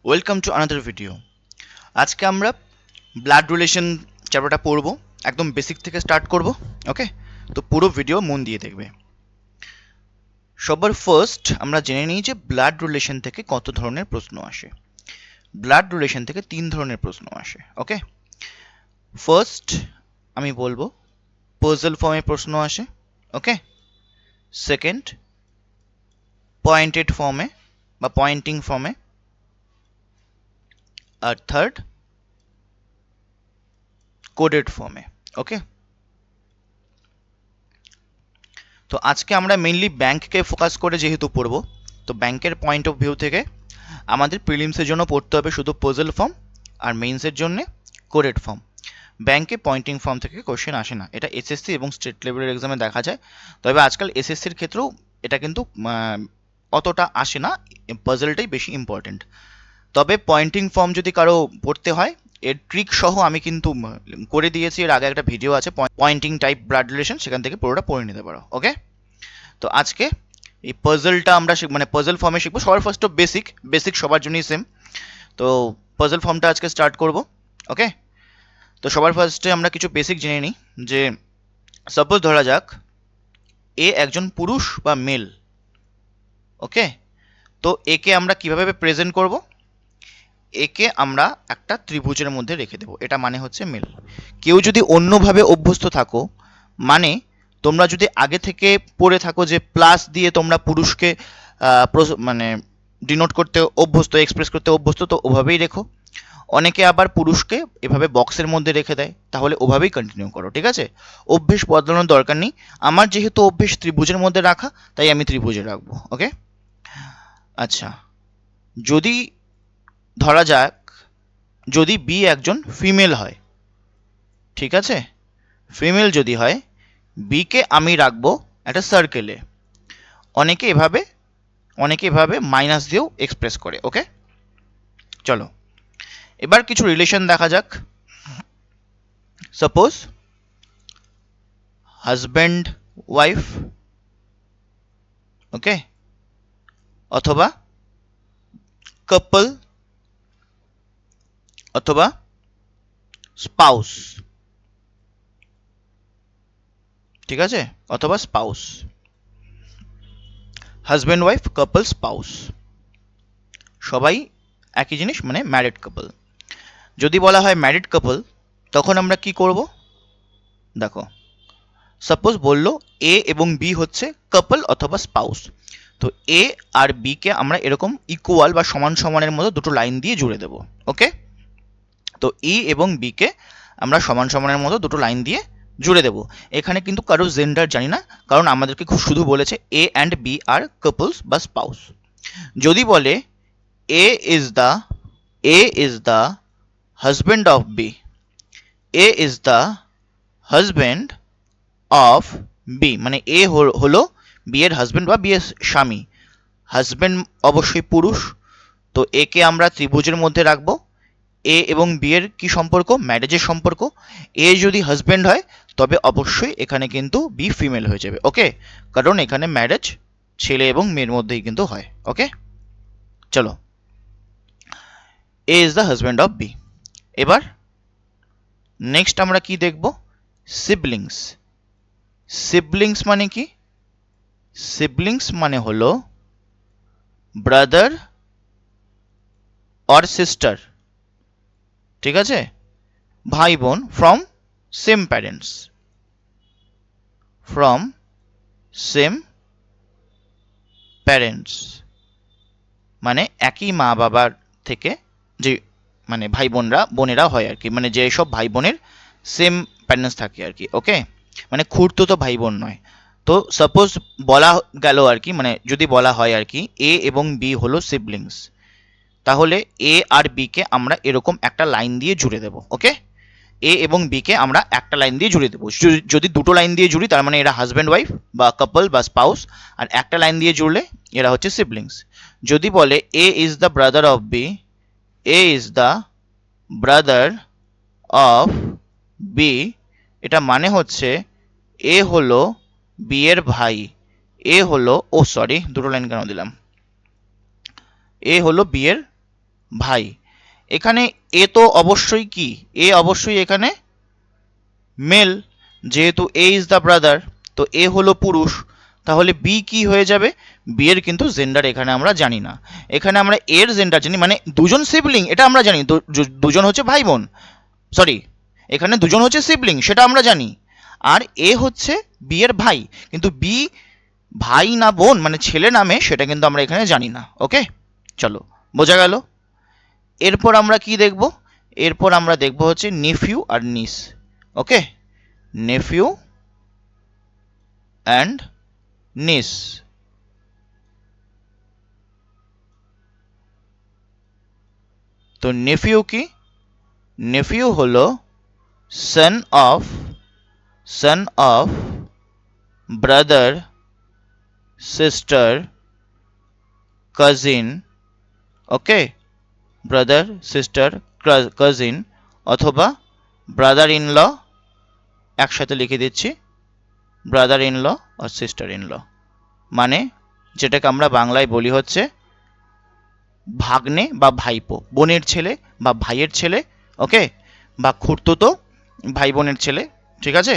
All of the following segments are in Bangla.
Welcome to another video. আজকে আমরা ব্লাড রিলেশন চ্যাপ্টারটা পড়বো, একদম বেসিক থেকে স্টার্ট করব। ওকে, তো পুরো ভিডিও মন দিয়ে দেখবে। সবার ফার্স্ট আমরা জেনে নিই যে ব্লাড রিলেশন থেকে কত ধরনের প্রশ্ন আসে। ব্লাড রিলেশন থেকে 3 ধরনের প্রশ্ন আসে। ওকে, ফার্স্ট আমি বলবো পাজল ফর্মে প্রশ্ন আসে। ওকে, সেকেন্ড পয়েন্টেড ফর্মে বা পয়েন্টিং ফর্মে, আর থার্ড কোডেড ফর্মে। ওকে, তো আজকে আমরা মেইনলি ব্যাংককে ফোকাস করে যেহেতু পড়বো, তো ব্যাংকের পয়েন্ট অফ ভিউ থেকে আমাদের প্রিলিমসের জন্য পড়তে হবে শুধু পাজল ফর্ম, আর মেইনসের জন্য কোডেড ফর্ম। ব্যাংকে পয়েন্টিং ফর্ম থেকে কোশ্চেন আসে না, এটা এসএসসি এবং স্টেট লেভেলের এক্সামে দেখা যায়। তবে আজকাল এসএসসির ক্ষেত্রেও এটা কিন্তু অতটা আসে না, পাজলটাই বেশি ইম্পর্টেন্ট। তবে পয়েন্টিং ফর্ম যদি কারো পড়তে হয়, এর ট্রিক সহ আমি কিন্তু করে দিয়েছি, এর আগে একটা ভিডিও আছে পয়েন্টিং টাইপ ব্লাড রিলেশন, সেখান থেকে পুরোটা পড়ে নিতে পারো। ওকে, তো আজকে এই পাজলটা আমরা মানে পাজল ফর্মে শিখবো। সবার ফার্স্ট তো বেসিক সবার জন্যই সেম। তো পাজল ফর্মটা আজকে স্টার্ট করব। ওকে, তো সবার ফার্স্টে আমরা কিছু বেসিক জেনে নিই যে সাপোজ ধরা যাক এ একজন পুরুষ বা মেল। ওকে, তো একে আমরা কিভাবে প্রেজেন্ট করব? একে আমরা একটা ত্রিভুজের মধ্যে রেখে দেবো, এটা মানে হচ্ছে মেল। কেউ যদি অন্যভাবে অভ্যস্ত থাকো, মানে তোমরা যদি আগে থেকে পড়ে থাকো যে প্লাস দিয়ে তোমরা পুরুষকে মানে ডিনোট করতে অভ্যস্ত, এক্সপ্রেস করতে অভ্যস্ত, তো ওভাবেই রেখো। অনেকে আবার পুরুষকে এভাবে বক্সের মধ্যে রেখে দেয়, তাহলে ওভাবেই কন্টিনিউ করো। ঠিক আছে, অভ্যেস বদলানোর দরকার নেই। আমার যেহেতু অভ্যেস ত্রিভুজের মধ্যে রাখা, তাই আমি ত্রিভুজে রাখবো। ওকে, আচ্ছা, যদি ধরা যাক যদি বি একজন ফিমেল হয়, ঠিক আছে, ফিমেল যদি হয়, বিকে আমি রাখবো একটা সার্কেলে। অনেকে এভাবে মাইনাস দিয়েও এক্সপ্রেস করে। ওকে, চলো এবার কিছু রিলেশন দেখা যাক। সাপোজ হাজব্যান্ড ওয়াইফ, ওকে, অথবা কাপল, অথবা স্পাউস। ঠিক আছে, অথবা স্পাউস, হাজব্যান্ড ওয়াইফ কাপল স্পাউস, সবাই একই জিনিস, মানে ম্যারিড কাপল। যদি বলা হয় ম্যারিড কাপল, তখন আমরা কি করব? দেখো, সাপোজ বললো এ এবং বি হচ্ছে কাপল অথবা স্পাউস, তো এ আর বি কে আমরা এরকম ইকুয়াল বা সমান সমানের মতো দুটো লাইন দিয়ে জুড়ে দেব। ওকে, তো ই এবং বি কে আমরা সমান সমানের মতো দুটো লাইন দিয়ে জুড়ে দেব। এখানে কিন্তু কারো জেন্ডার জানি না, কারণ আমাদেরকে খুব শুধু বলেছে এ অ্যান্ড বি আর কাপলস বা স্পাউস। যদি বলে A is the husband of B, A is the husband of B, মানে এ হলো বি এর হাজব্যান্ড বা বি এর স্বামী। হাজব্যান্ড অবশ্যই পুরুষ, তো একে আমরা ত্রিভুজের মধ্যে রাখবো। এ এবং বি এর কি সম্পর্ক? ম্যারেজের সম্পর্ক। এ যদি হাজব্যান্ড হয়, তবে অবশ্যই এখানে কিন্তু বি ফিমেল হয়ে যাবে। ওকে, কারণ এখানে ম্যারেজ ছেলে এবং মেয়ের মধ্যেই কিন্তু হয়। ওকে, চলো, A is the husband of B. এবার নেক্সট আমরা কি দেখব? সিবলিংস। সিবলিংস মানে কি? সিবলিংস মানে হলো ব্রাদার অর সিস্টার। ঠিক আছে, ভাই বোন from same parents, from same parents, মানে একই মা বাবার থেকে যে মানে ভাই বোনেরা হয় আর কি, মানে যেসব ভাই বোনের সেম প্যারেন্টস থাকে আর কি। ওকে, মানে খুঁড়তো ভাই বোন নয়। তো সাপোজ বলা গেল আর কি, মানে যদি বলা হয় আর কি এ এবং বি হলো সিবলিংস, তাহলে এ আর বি কে আমরা এরকম একটা লাইন দিয়ে জুড়ে দেব। ওকে, এ এবং বি কে আমরা একটা লাইন দিয়ে জুড়ে দেবো। যদি দুটো লাইন দিয়ে জুড়ি, তার মানে এরা হাজব্যান্ড ওয়াইফ বা কাপল বা স্পাউস, আর একটা লাইন দিয়ে জুড়লে এরা হচ্ছে সিবলিংস। যদি বলে A is the brother of B, A is the brother of B, এটা মানে হচ্ছে এ হলো বি এর ভাই, এ হলো, ও সরি দুটো লাইন কেন দিলাম, এ হলো বি এর ভাই। এখানে এ তো অবশ্যই কি, এ অবশ্যই এখানে মেল, যেহেতু এ ইজ দ্য ব্রাদার, তো এ হলো পুরুষ, তাহলে বি কি হয়ে যাবে, বি এর কিন্তু জেন্ডার এখানে আমরা জানি না। এখানে আমরা এর জেন্ডার জানি, মানে দুজন সিবলিং এটা আমরা জানি, দুজন হচ্ছে ভাই বোন, সরি এখানে দুজন হচ্ছে সিবলিং সেটা আমরা জানি, আর এ হচ্ছে বি এর ভাই, কিন্তু বি ভাই না বোন মানে ছেলে নামে সেটা কিন্তু আমরা এখানে জানি না। ওকে, চলো বোঝা গেল। এরপর আমরা কি দেখব, এরপর আমরা দেখব হচ্ছে নেফিউ আর নিস। ওকে, নেফিউ অ্যান্ড নিস। তো নেফিউ কি, নেফিউ হলো son of brother, sister, cousin, okay, brother sister cousin, অথবা ব্রাদার ইন ল, একসাথে লিখে দিচ্ছি ব্রাদার ইন ল আর সিস্টার ইন ল, মানে যেটাকে আমরা বাংলায় বলি হচ্ছে ভাগ্নে বা ভাইপো, বোনের ছেলে বা ভাইয়ের ছেলে, ওকে, বা খুড়তুতো ভাই বোনের ছেলে, ঠিক আছে,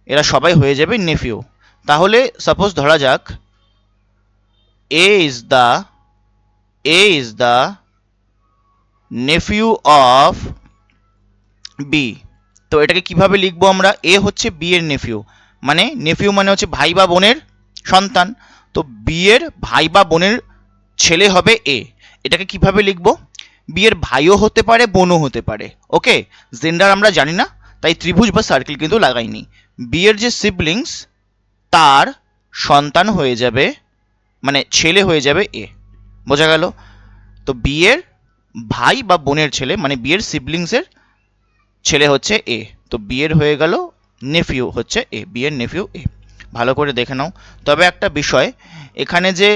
এরা সবাই হয়ে যাবে নেফিউ। তাহলে সাপোজ ধরা যাক A is the nephew of B. তো এটাকে কিভাবে লিখবো আমরা, এ হচ্ছে বি এর নেফিউ, মানে নেফিউ মানে হচ্ছে ভাই বা বোনের সন্তান, তো বি এর ভাই বা বোনের ছেলে হবে এ। এটাকে কিভাবে লিখবো, বি এর ভাইও হতে পারে বোনও হতে পারে, ওকে, জেন্ডার আমরা জানি না তাই ত্রিভুজ বা সার্কেল কিন্তু লাগাইনি। বি এর যে সিবলিংস তার সন্তান হয়ে যাবে, মানে ছেলে হয়ে যাবে এ, বোঝা গেল। তো বি এর ভাই বা বোনের ছেলে মানে বি এর সিবলিংসের ছেলে হচ্ছে এ, তো বি এর হয়ে গেল নেফিউ হচ্ছে এ, বি এর নেফিউ এ। ভালো করে দেখে নাও। তবে একটা বিষয়, এখানে যে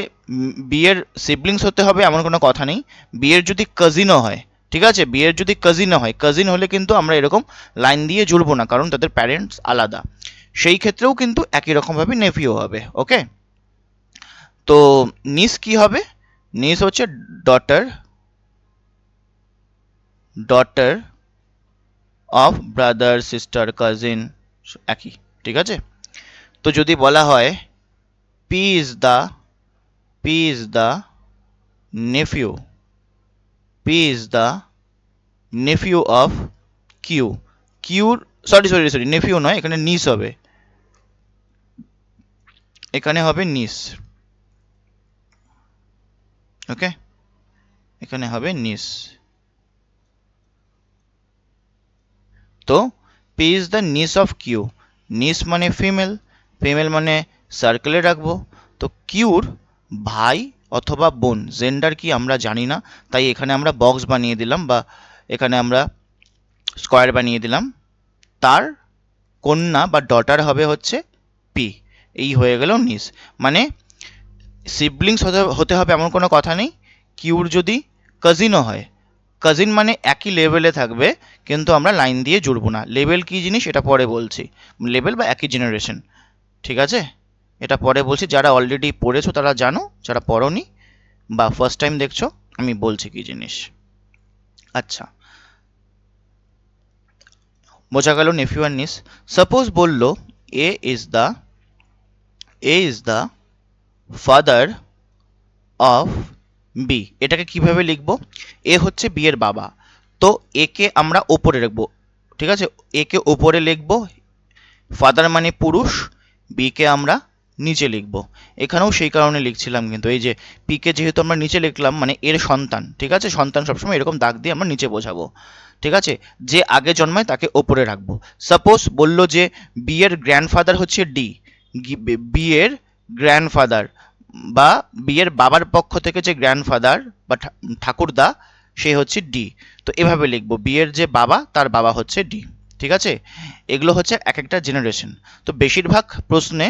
বি এর সিবলিংস হতে হবে এমন কোনো কথা নেই, বি এর যদি কাজিনও হয়, ঠিক আছে, বি এর যদি কাজিনও হয়, কাজিন হলে কিন্তু আমরা এরকম লাইন দিয়ে জুড়বো না, কারণ তাদের প্যারেন্টস আলাদা, সেই ক্ষেত্রেও কিন্তু একই রকমভাবে নেফিউ হবে। ওকে, তো নিস কি হবে, নিস হচ্ছে daughter, daughter of brother sister cousin, একই, ঠিক আছে। তো যদি বলা হয় P is the nephew, P is the nephew of Q, কিউর সরি নেফিউ নয়, এখানে নিস হবে, এখানে হবে নিস, ওকে, এখানে হবে নিস। তো পি ইজ দ্য নিস অফ কিউ, নিস মানে ফিমেল, ফিমেল মানে সার্কেলে রাখবো, তো কিউর ভাই অথবা বোন, জেন্ডার কি আমরা জানি না তাই এখানে আমরা বক্স বানিয়ে দিলাম বা এখানে আমরা স্কোয়ার বানিয়ে দিলাম, তার কন্যা বা ডটার হবে হচ্ছে পি, এই হয়ে গেল নিস। মানে সিবলিংস হতে হবে এমন কোনো কথা নেই, কিউর যদি কাজিনও হয়, কাজিন মানে একই লেভেলে থাকবে কিন্তু আমরা লাইন দিয়ে জুড়বো না, লেভেল কি জিনিস এটা পরে বলছি, লেভেল বা একই জেনারেশন, ঠিক আছে, এটা পরে বলছি, যারা অলরেডি পড়েছো তারা জানো, যারা পড়োনি বা ফার্স্ট টাইম দেখছো আমি বলছি কি জিনিস। আচ্ছা, বোঝা গেল নেফিউ আর নিস। সাপোজ বললো A is the father of B, এটাকে কিভাবে লিখবো, এ হচ্ছে বি এর বাবা, তো এ কে আমরা ওপরে রাখবো, ঠিক আছে, এ কে ওপরে লিখবো, ফাদার মানে পুরুষ, বি কে আমরা নিচে লিখবো, এখানেও সেই কারণে লিখছিলাম, কিন্তু এই যে পি কে যেহেতু আমরা নিচে লিখলাম মানে এর সন্তান, ঠিক আছে, সন্তান সবসময় এরকম দাগ দিয়ে আমরা নিচে বোঝাবো, ঠিক আছে, যে আগে জন্মায় তাকে ওপরে রাখবো। সাপোজ বললো যে বি এর গ্র্যান্ডফাদার হচ্ছে ডি, বি এর গ্র্যান্ডফাদার বা বি এর বাবার পক্ষ থেকে যে গ্র্যান্ডফাদার বা ঠাকুরদা সে হচ্ছে ডি, তো এভাবে লিখবো বি এর যে বাবা তার বাবা হচ্ছে ডি, ঠিক আছে। এগুলো হচ্ছে এক একটা জেনারেশন। তো বেশিরভাগ প্রশ্নে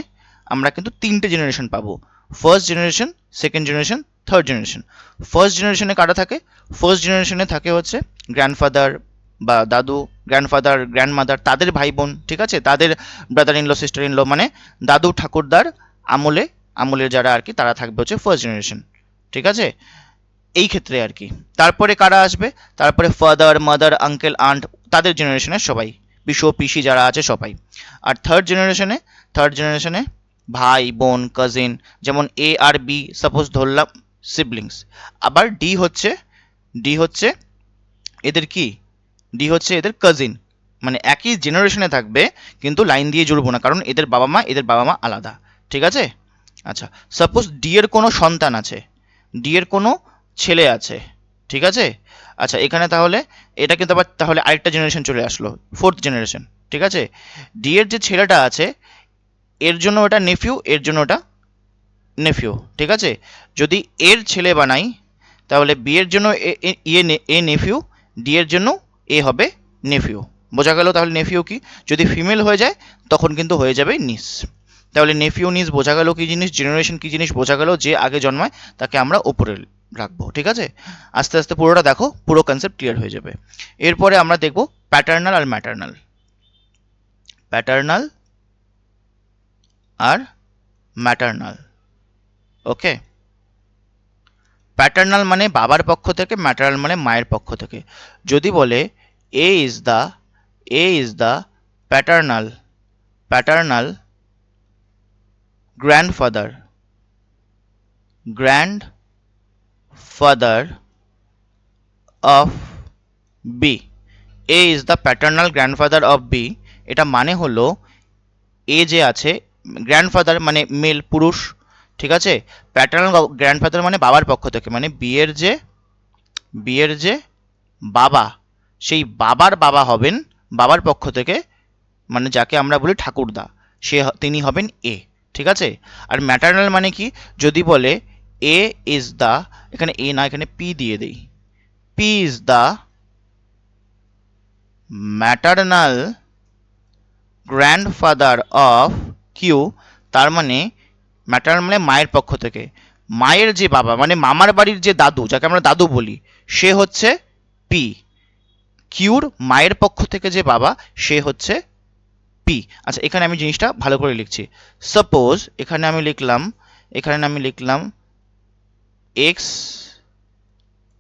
আমরা কিন্তু তিনটে জেনারেশন পাবো, first generation, second generation, third generation. First জেনারেশনে কারা থাকে, ফার্স্ট জেনারেশনে থাকে হচ্ছে গ্র্যান্ডফাদার বা দাদু, গ্র্যান্ডফাদার গ্র্যান্ডমাদার তাদের ভাই বোন, ঠিক আছে, তাদের brother in law sister in law, মানে দাদু ঠাকুরদার আমলের যারা আর কি তারা থাকবে হচ্ছে ফার্স্ট জেনারেশন, ঠিক আছে। এই ক্ষেত্রে আর কি। তারপরে কারা আসবে, তারপরে ফাদার, মাদার, আঙ্কেল, আন্ট, তাদের জেনারেশনের সবাই, পিসো পিসি যারা আছে সবাই। আর থার্ড জেনারেশনে ভাই বোন কাজিন, যেমন এ আর বি সাপোজ ধরলাম সিবলিংস। আবার ডি হচ্ছে এদের কি, ডি হচ্ছে এদের কাজিন, মানে একই জেনারেশনে থাকবে কিন্তু লাইন দিয়ে জুড়বো না, কারণ এদের বাবা মা আলাদা। ঠিক আছে। আচ্ছা, সাপোজ ডি এর কোনো সন্তান আছে, ডি এর কোনো ছেলে আছে। ঠিক আছে। আচ্ছা, এখানে তাহলে এটা কিন্তু আবার তাহলে আরেকটা জেনারেশন চলে আসলো, ফোর্থ জেনারেশন। ঠিক আছে। ডি এর যে ছেলেটা আছে এর জন্য ওটা নেফিউ, এর জন্য ওটা নেফিউ। ঠিক আছে। যদি এর ছেলে বানাই তাহলে বি এর জন্য এ নেফিউ, ডি এর জন্য এ হবে নেফিউ। বোঝা গেল তাহলে নেফিউ কি, যদি ফিমেল হয়ে যায় তখন কিন্তু হয়ে যাবে নিস। তাহলে নেফিউ নিস বোঝা গেল কি জিনিস, জেনারেশন কি জিনিস বোঝা গেল, যে আগে জন্মায় তাকে আমরা ওপরে রাখবো। ঠিক আছে। আস্তে আস্তে পুরোটা দেখো, পুরো কনসেপ্ট ক্লিয়ার হয়ে যাবে। এরপরে আমরা দেখব প্যাটার্নাল আর ম্যাটার্নাল। প্যাটার্নাল আর ম্যাটার্নাল। ওকে। প্যাটার্নাল মানে বাবার পক্ষ থেকে, ম্যাটার্নাল মানে মায়ের পক্ষ থেকে। যদি বলে A is the paternal grandfather of B, A is the paternal grandfather of B, এটা মানে হলো এ যে আছে, গ্র্যান্ডফাদার মানে মেল, পুরুষ। ঠিক আছে। প্যাটার্নাল গ্র্যান্ডফাদার মানে বাবার পক্ষ থেকে, মানে বিয়ের যে বাবা, সেই বাবার বাবা হবেন বাবার পক্ষ থেকে, মানে যাকে আমরা বলি ঠাকুরদা, তিনি হবেন এ। ঠিক আছে। আর ম্যাটার্নাল মানে কি, যদি বলে এ ইজ দ্য, এখানে এ না এখানে পি দিয়ে দেই, P is the maternal grandfather of Q, তার মানে ম্যাটার্নাল মানে মায়ের পক্ষ থেকে, মায়ের যে বাবা মানে মামার বাড়ির যে দাদু, যাকে আমরা দাদু বলি, সে হচ্ছে পি। কিউর মায়ের পক্ষ থেকে যে বাবা সে হচ্ছে পি। আচ্ছা, এখানে আমি জিনিসটা ভালো করে লিখছি। সাপোজ এখানে আমি লিখলাম এক্স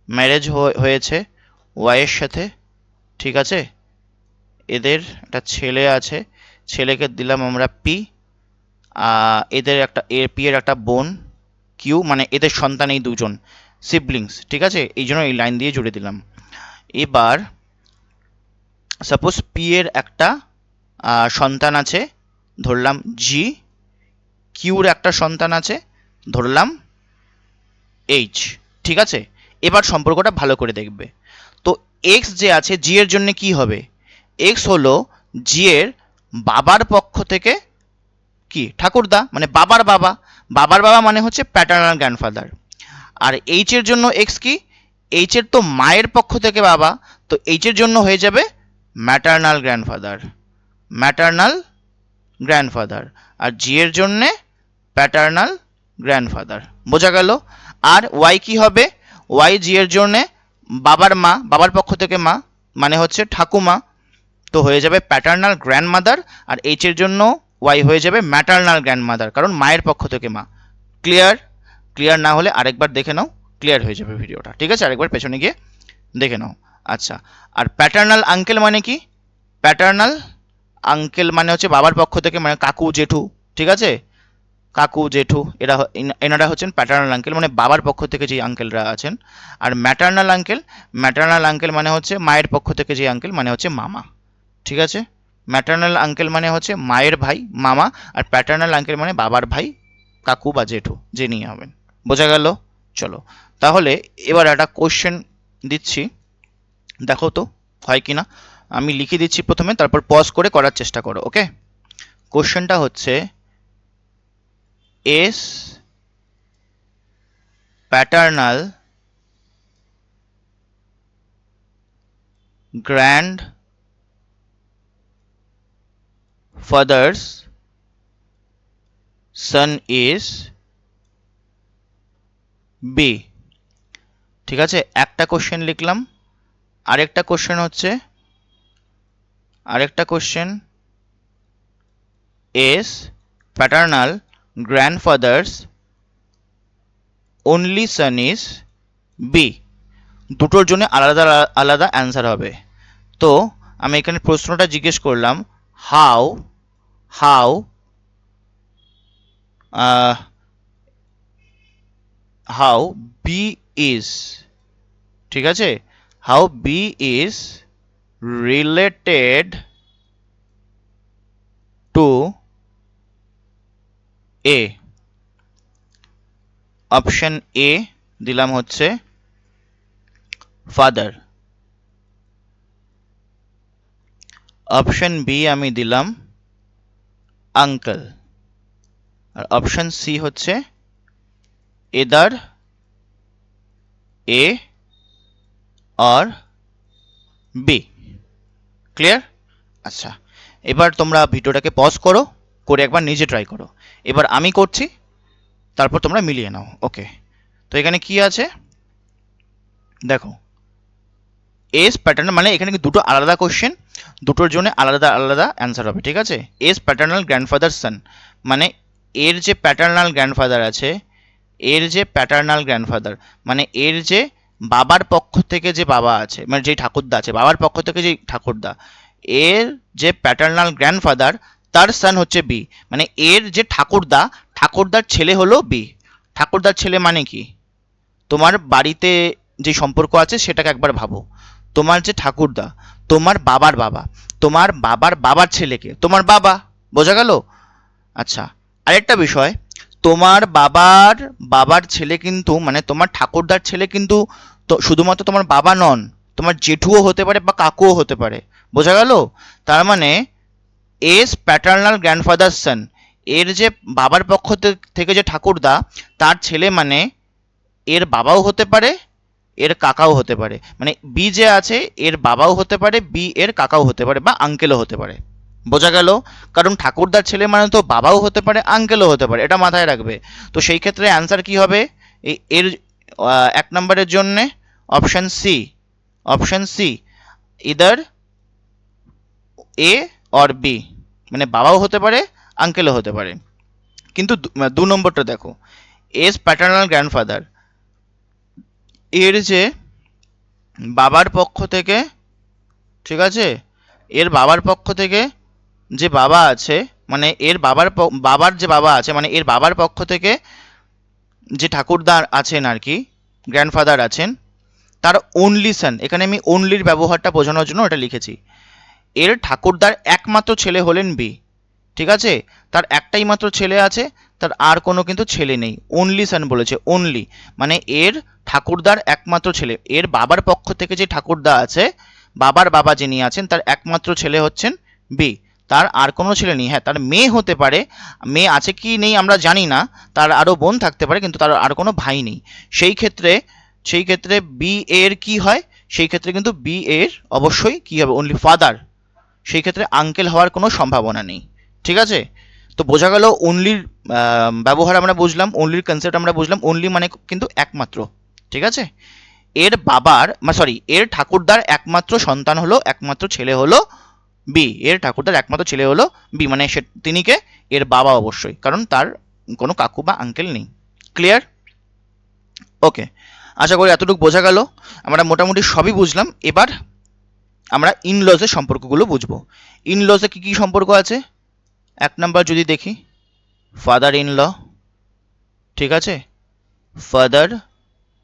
ম্যারেজ হয়েছে ওয়াই এর সাথে। ঠিক আছে। এদের একটা ছেলে আছে, ছেলেকে দিলাম আমরা পি। এদের একটা পি এর একটা বোন কিউ, মানে এদের সন্তান এই দুজন সিবলিংস। ঠিক আছে। এই জন্য এই লাইন দিয়ে জুড়ে দিলাম। এবার সাপোজ পি এর একটা সন্তান আছে, ধরলাম জি, কিউর একটা সন্তান আছে, ধরলাম এইচ। ঠিক আছে। এবার সম্পর্কটা ভালো করে দেখবে। তো এক্স যে আছে জি এর জন্য কি হবে, এক্স হলো জি এর বাবার পক্ষ থেকে কি ঠাকুরদা, মানে বাবার বাবা, বাবার বাবা মানে হচ্ছে প্যাটার্নাল গ্র্যান্ডফাদার। আর এইচ এর জন্য এক্স কি, এইচ এর তো মায়ের পক্ষ থেকে বাবা, তো এইচ এর জন্য হয়ে যাবে ম্যাটার্নাল গ্র্যান্ডফাদার। আর জি এর জন্যে প্যাটার্নাল গ্র্যান্ডফাদার। বোঝা গেল। আর ওয়াই কি হবে, ওয়াই জি এর জন্যে বাবার মা, বাবার পক্ষ থেকে মা মানে হচ্ছে ঠাকুমা, তো হয়ে যাবে প্যাটার্নাল গ্র্যান্ডমাদার। আর এইচ এর জন্য ওয়াই হয়ে যাবে ম্যাটার্নাল গ্র্যান্ডমাদার, কারণ মায়ের পক্ষ থেকে মা। ক্লিয়ার না হলে আরেকবার দেখে নাও, ক্লিয়ার হয়ে যাবে ভিডিওটা। ঠিক আছে। আরেকবার পেছনে গিয়ে দেখে নাও। আচ্ছা, আর প্যাটার্নাল আঙ্কেল মানে কি, প্যাটার্নাল আঙ্কেল মানে হচ্ছে বাবার পক্ষ থেকে, মানে কাকু জেঠু। ঠিক আছে। কাকু জেঠু এনারা হচ্ছেন প্যাটার্নাল আঙ্কেল, মানে বাবার পক্ষ থেকে যে আঙ্কেলরা আছেন। আর ম্যাটার্নাল আঙ্কেল মানে হচ্ছে মায়ের পক্ষ থেকে যে আঙ্কেল, মানে হচ্ছে মামা। ঠিক আছে। ম্যাটার্নাল আঙ্কেল মানে হচ্ছে মায়ের ভাই মামা, আর প্যাটার্নাল আঙ্কেল মানে বাবার ভাই কাকু বা জেঠু, যে নিয়ে হবেন। বোঝা গেল। চলো তাহলে এবার একটা কোশ্চেন দিচ্ছি, দেখো তো হয় কি না। আমি লিখে দিচ্ছি প্রথমে, তারপর পজ করে করার চেষ্টা করো। ওকে। কোশ্চেনটা হচ্ছে S paternal grandfather's son is B। ঠিক আছে। একটা কোশ্চেন লিখলাম। আরেকটা question is paternal grandfather's only son is B, দুটোর জন্য আলাদা আলাদা অ্যান্সার হবে। তো আমি এখানে প্রশ্নটা জিজ্ঞেস করলাম, how how how B is, ঠিক আছে, how B is related to A. Option A দিলাম হচ্ছে ফাদার, অপশন বি আমি দিলাম আঙ্কেল, আর অপশন সি হচ্ছে এদার এ আর বি। ক্লিয়ার? আচ্ছা, এবার তোমরা ভিডিওটাকে পজ করো, করে একবার নিজে ট্রাই করো। এবার আমি করছি, তারপর তোমরা মিলিয়ে নাও। ওকে, তো এখানে কি আছে দেখো, এস প্যাটার্ন, মানে এখানে কি দুটো আলাদা কোশ্চেন, দুটোর জন্য আলাদা আলাদা অ্যান্সার হবে, ঠিক আছে। এস প্যাটার্নাল গ্র্যান্ডফাদার সান, মানে এর যে প্যাটার্নাল গ্র্যান্ডফাদার আছে, এর যে প্যাটার্নাল গ্র্যান্ডফাদার মানে এর যে বাবার পক্ষ থেকে যে বাবা আছে, মানে যে ঠাকুরদা আছে, বাবার পক্ষ থেকে যে ঠাকুরদা, এর যে প্যাটার্নাল গ্র্যান্ডফাদার তার সান হচ্ছে বি, মানে এর যে ঠাকুরদা, ঠাকুরদার ছেলে হলো বি। ঠাকুরদার ছেলে মানে কি, তোমার বাড়িতে যে সম্পর্ক আছে সেটাকে একবার ভাবো। তোমার যে ঠাকুরদা, তোমার বাবার বাবা, তোমার বাবার বাবার ছেলেকে তোমার বাবা, বোঝা গেল? আচ্ছা, আরেকটা বিষয়, তোমার বাবার বাবার ছেলে কিন্তু, মানে তোমার ঠাকুরদার ছেলে কিন্তু তো শুধুমাত্র তোমার বাবা নন, তোমার জেঠুও হতে পারে বা কাকুও হতে পারে, বোঝা গেল? তার মানে এস প্যাটার্নাল গ্র্যান্ডফাদার সন, এর যে বাবার পক্ষ থেকে যে ঠাকুরদা তার ছেলে, মানে এর বাবাও হতে পারে, এর কাকাও হতে পারে, মানে বি যে আছে এর বাবাও হতে পারে, বি এর কাকাও হতে পারে বা আঙ্কেলও হতে পারে, বোঝা গেল? কারণ ঠাকুরদার ছেলে মানে তো বাবাও হতে পারে, আঙ্কেলও হতে পারে, এটা মাথায় রাখবে। তো সেই ক্ষেত্রে অ্যান্সার কি হবে এর এক নম্বরের জন্যে? Option C, option C, either A or B, মানে বাবাও হতে পারে, আঙ্কেলও হতে পারে। কিন্তু দু নম্বরটা দেখো, এস প্যাটার্নাল গ্র্যান্ডফাদার, এর যে বাবার পক্ষ থেকে, ঠিক আছে, এর বাবার পক্ষ থেকে যে বাবা আছে, মানে এর বাবার যে বাবা আছে, মানে এর বাবার পক্ষ থেকে যে ঠাকুরদা আছেন আর কি, গ্র্যান্ডফাদার আছেন, তার অনলি সান, এখানে আমি অনলির ব্যবহারটা বোঝানোর জন্য এটা লিখেছি। এর ঠাকুরদার একমাত্র ছেলে হলেন বি, ঠিক আছে, তার একটাই মাত্র ছেলে আছে, তার আর কোনো কিন্তু ছেলে নেই, অনলি সান বলেছে, অনলি, মানে এর ঠাকুরদার একমাত্র ছেলে, এর বাবার পক্ষ থেকে যে ঠাকুরদা আছে, বাবার বাবা যিনি আছেন তার একমাত্র ছেলে হচ্ছেন বি, তার আর কোনো ছেলে নেই। হ্যাঁ, তার মেয়ে হতে পারে, মেয়ে আছে কি নেই আমরা জানি না, তার আরও বোন থাকতে পারে, কিন্তু তার আর কোনো ভাই নেই। সেই ক্ষেত্রে বি এর কি হয়, সেই ক্ষেত্রে কিন্তু বি এর অবশ্যই কি হবে, অনলি ফাদার, সেই ক্ষেত্রে আঙ্কেল হওয়ার কোনো সম্ভাবনা নেই, ঠিক আছে। তো বোঝা গেল অনলির ব্যবহার আমরা বুঝলাম, অনলির কনসেপ্ট আমরা বুঝলাম, অনলি মানে কিন্তু একমাত্র, ঠিক আছে। এর বাবার, সরি, এর ঠাকুরদার একমাত্র সন্তান হলো, একমাত্র ছেলে হলো বি, এর ঠাকুরদার একমাত্র ছেলে হলো বি, মানে তিনি কে, এর বাবা অবশ্যই, কারণ তার কোনো কাকু বা আঙ্কেল নেই। ক্লিয়ার? ওকে, আশা করি এতটুকু বোঝা গেল, আমরা মোটামুটি সবই বুঝলাম। এবার আমরা ইনলজের সম্পর্কগুলো বুঝবো। ইনলজে কি কি সম্পর্ক আছে? এক নাম্বার যদি দেখি, ফাদার ইন ল, ঠিক আছে, father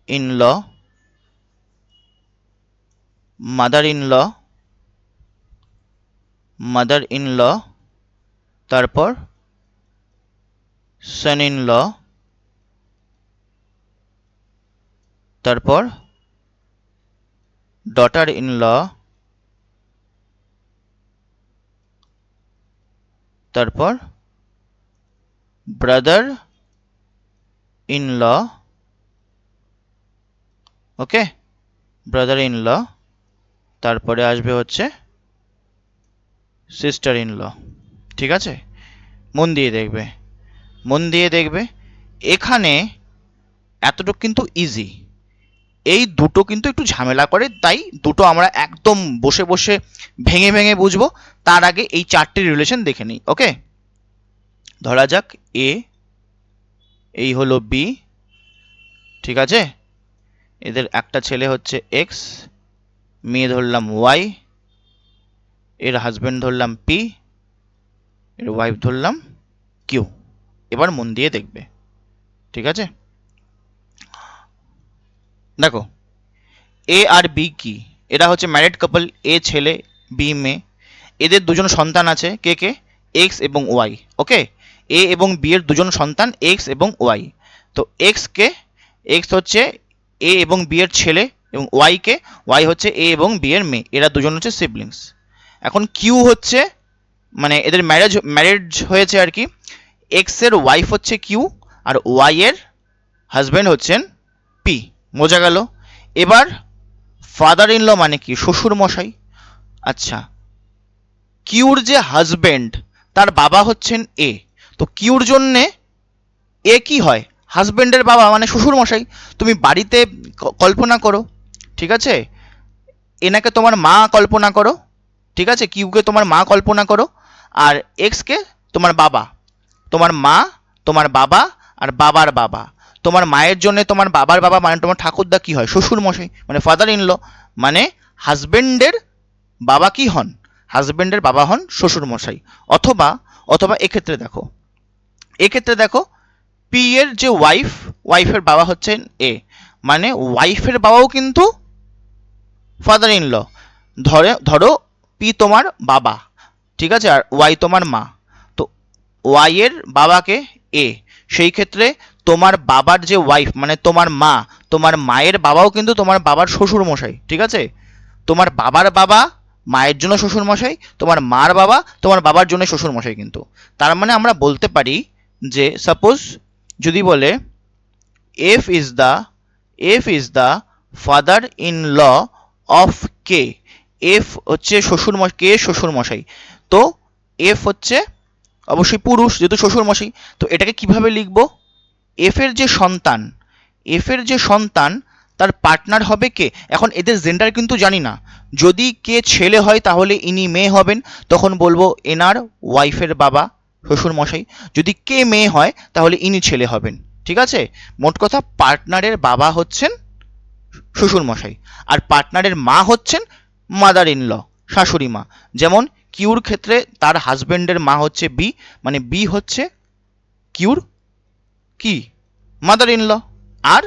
in law, mother in law, mother in law, তারপর সন ইন ল, তারপর ডটার ইন ল, তারপর brother in law, okay, brother in law, তারপরে আসবে হচ্ছে সিস্টার ইন ল, ঠিক আছে। মন দিয়ে দেখবে, মন দিয়ে দেখবে, এখানে এতটুকু কিন্তু ইজি, এই দুটো কিন্তু একটু ঝামেলা করে, তাই দুটো আমরা একদম বসে বসে ভেঙে ভেঙে বুঝবো। তার আগে এই চারটে রিলেশন দেখে নিই। ওকে, ধরা যাক এ, এই হলো বি, ঠিক আছে, এদের একটা ছেলে হচ্ছে এক্স, মেয়ে ধরলাম ওয়াই, এর হাজবেন্ড ধরলাম পি, এর ওয়াইফ ধরলাম কিউ। এবার মন দিয়ে দেখবে, ঠিক আছে? দেখো এ আর বি কি, এরা হচ্ছে ম্যারিড কাপল, এ ছেলে বি মেয়ে। এদের দুজন সন্তান আছে, কে কে? এক্স এবং ওয়াই। ওকে, এ এবং বি এর দুজন সন্তান এক্স এবং ওয়াই। তো এক্স কে, এক্স হচ্ছে এ এবং বি এর ছেলে, এবং ওয়াই কে, ওয়াই হচ্ছে এ এবং বি এর মেয়ে। এরা দুজন হচ্ছে সিবলিংস। এখন কিউ হচ্ছে, মানে এদের ম্যারেজ হয়েছে আর কি। এক্স এর ওয়াইফ হচ্ছে কিউ, আর ওয়াই এর হাজব্যান্ড হচ্ছেন পি। বোঝা গেল? এবার ফাদার ইন ল মানে কি? শ্বশুর মশাই। আচ্ছা, কিউর যে হাজবেন্ড তার বাবা হচ্ছেন এ, তো কিউর জন্যে এ কি হয়? হাজবেন্ডের বাবা, মানে শ্বশুর মশাই। তুমি বাড়িতে কল্পনা করো, ঠিক আছে? এনাকে তোমার মা কল্পনা করো, ঠিক আছে? কিউকে তোমার মা কল্পনা করো, আর এক্সকে তোমার বাবা। তোমার মা, তোমার বাবা, আর বাবার বাবা। তোমার মায়ের জন্য তোমার বাবার বাবা মানে তোমার ঠাকুরদা কি হয়? শ্বশুর মশাই, মানে ফাদার ইন ল। মানে হাজবেন্ডের বাবা কি হন? হাজবেন্ডের বাবা হন শ্বশুর মশাই। অথবা অথবা এক্ষেত্রে দেখো, এক্ষেত্রে দেখো পি এর যে ওয়াইফ, ওয়াইফের বাবা হচ্ছেন এ, মানে ওয়াইফের বাবাও কিন্তু ফাদার ইন ল। ধরো পি তোমার বাবা, ঠিক আছে, আর ওয়াই তোমার মা। তো ওয়াই এর বাবাকে এ, সেই ক্ষেত্রে তোমার বাবার যে ওয়াইফ মানে তোমার মা, তোমার মায়ের বাবাও কিন্তু তোমার বাবার শ্বশুর মশাই, ঠিক আছে? তোমার বাবার বাবা মায়ের জন্য শ্বশুর মশাই, তোমার মার বাবা তোমার বাবার জন্য শ্বশুর মশাই কিন্তু। তার মানে আমরা বলতে পারি যে সাপোজ যদি বলে F is the father in law of K. F হচ্ছে শ্বশুর মশাই, কে শ্বশুর মশাই। তো এফ হচ্ছে অবশ্যই পুরুষ, যেহেতু শ্বশুর মশাই। তো এটাকে কিভাবে লিখবো? এফ এর যে সন্তান, এফ এর যে সন্তান তার পার্টনার হবে কে? এখন এদের জেন্ডার কিন্তু জানি না। যদি কে ছেলে হয় তাহলে ইনি মেয়ে হবেন, তখন বলবো এনার ওয়াইফের বাবা শ্বশুর মশাই। যদি কে মেয়ে হয় তাহলে ইনি ছেলে হবেন, ঠিক আছে? মোট কথা পার্টনারের বাবা হচ্ছেন শ্বশুর মশাই, আর পার্টনারের মা হচ্ছেন মাদার ইন ল, শাশুড়ি মা। যেমন কিউর ক্ষেত্রে তার হাজবেন্ডের মা হচ্ছে বি, মানে বি হচ্ছে কিউর কি? Mother in law. আর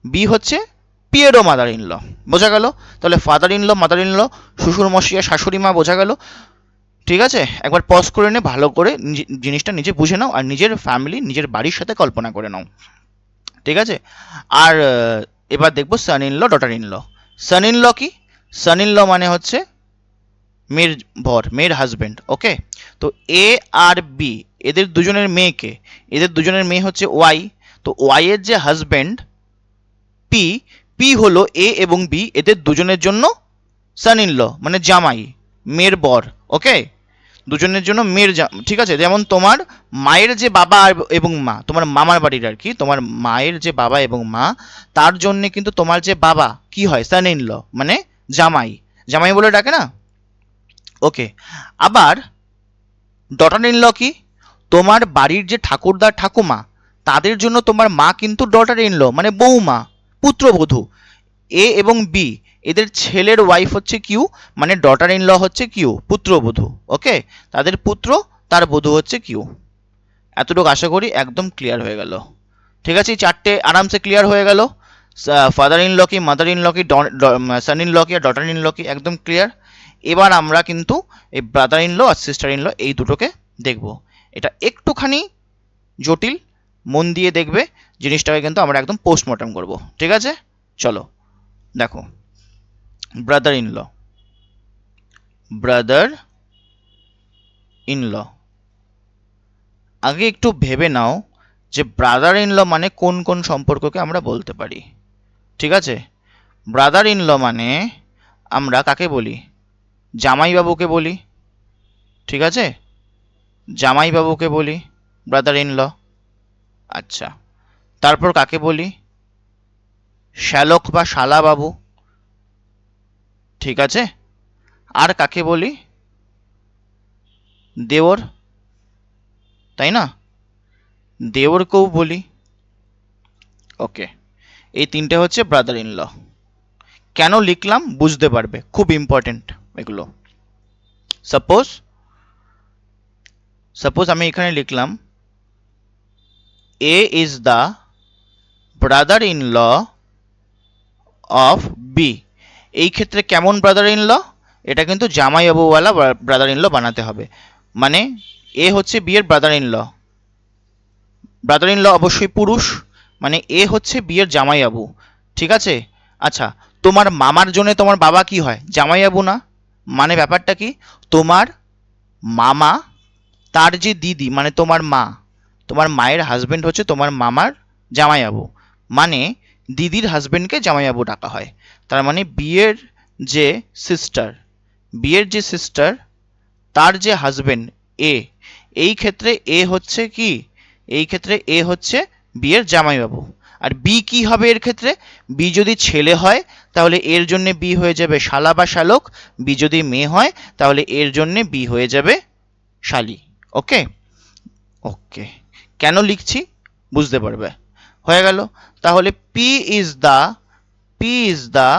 বি হচ্ছে পিয়েরও মাদার ইন ল। বোঝা গেল? তাহলে father in law, mother in law, শ্বশুর মশাই, শাশুড়ি মা। বোঝা গেল? ঠিক আছে, একবার পজ করে নে, ভালো করে জিনিসটা নিজে বুঝে নাও, আর নিজের ফ্যামিলি, নিজের বাড়ির সাথে কল্পনা করে নাও, ঠিক আছে? আর এবার দেখবো son in law, daughter in law. Son in law কি? সান ইন ল মানে হচ্ছে মেয়ের বর, মেয়ের হাজবেন্ড। ওকে, তো এ আর বি এদের দুজনের মেয়েকে, এদের দুজনের মেয়ে হচ্ছে ওয়াই। তো ওয়াই এর যে হাজবেন্ড পি, পি হলো এ এবং বি এদের দুজনের জন্য সান ইন ল, মানে জামাই, মেয়ের বর। ওকে, দুজনের জন্য মেয়ের, ঠিক আছে? যেমন তোমার মায়ের যে বাবা এবং মা, তোমার মামার বাড়ির আর কি, তোমার মায়ের যে বাবা এবং মা, তার জন্য কিন্তু তোমার যে বাবা কি হয়? সান ইন ল, মানে জামাই, জামাই বলে ডাকে না? ওকে, আবার ডটার ইন ল কি? তোমার বাড়ির যে ঠাকুরদা ঠাকুমা তাদের জন্য তোমার মা কিন্তু ডটার ইন ল, মানে বৌমা, পুত্রবধূ। এ এবং বি এদের ছেলের ওয়াইফ হচ্ছে কিউ, মানে ডটার ইন ল হচ্ছে কিউ, পুত্রবধূ। ওকে, তাদের পুত্র, তার বধূ হচ্ছে কিউ। এতটুকু আশা করি একদম ক্লিয়ার হয়ে গেল। ঠিক আছে, এই চারটে আরামসে ক্লিয়ার হয়ে গেল। ফাদার ইন ল কি, মাদার ইন ল কি, সান ইন ল কি, আর ডটার ইন ল কি, একদম ক্লিয়ার। এবার আমরা কিন্তু এই ব্রাদার ইন ল আর সিস্টার ইন ল এই দুটোকে দেখব। এটা একটুখানি জটিল, মন দিয়ে দেখবে জিনিসটাকে, কিন্তু আমরা একদম পোস্টমর্টম করব। ঠিক আছে, চলো দেখো। Brother in law, brother in law. আগে একটু ভেবে নাও যে ব্রাদার ইন ল মানে কোন কোন সম্পর্ককে আমরা বলতে পারি। ঠিক আছে, ব্রাদার ইন ল মানে আমরা কাকে বলি? জামাইবাবুকে বলি, ঠিক আছে? জামাইবাবুকে বলি ব্রাদার ইন ল। আচ্ছা, তারপর কাকে বলি? শ্যালক বা শালাবাবু, ঠিক আছে? আর কাকে বলি? দেওর, তাই না? দেওরকেও বলি। ওকে, এই তিনটে হচ্ছে ব্রাদার ইন ল। কেন লিখলাম বুঝতে পারবে, খুব ইম্পর্টেন্ট এগুলো। সাপোজ আমি এখানে লিখলাম A is the brother in law of B. এই ক্ষেত্রে কেমন ব্রাদার ইন ল? এটা কিন্তু জামাইবাবুওয়ালা ব্রাদার ইন ল বানাতে হবে। মানে এ হচ্ছে বি এর brother in law, brother in law অবশ্যই পুরুষ, মানে এ হচ্ছে বি এর জামাইবাবু। ঠিক আছে? আচ্ছা, তোমার মামার জন্য তোমার বাবা কি হয়? জামাইবাবু না? মানে ব্যাপারটা কি, তোমার মামা তার যে দিদি মানে তোমার মা, তোমার মায়ের হাজবেন্ড হচ্ছে তোমার মামার জামাইবাবু, মানে দিদির হাজবেন্ডকে জামাইবাবু ডাকা হয়। তার মানে বিয়ের যে সিস্টার, বিয়ের যে সিস্টার তার যে হাজবেন্ড এ, এই ক্ষেত্রে এ হচ্ছে কি, এই ক্ষেত্রে এ হচ্ছে বিয়ের জামাইবাবু। আর বি কি হবে এর ক্ষেত্রে? বি যদি ছেলে হয় তাহলে এর জন্য বি হয়ে যাবে শালা বা শালক, বি যদি মেয়ে হয় তাহলে এর জন্য বি হয়ে যাবে শালি। ওকে ওকে, কেন লিখছি বুঝতে পারবে। হয়ে গেল। তাহলে P is the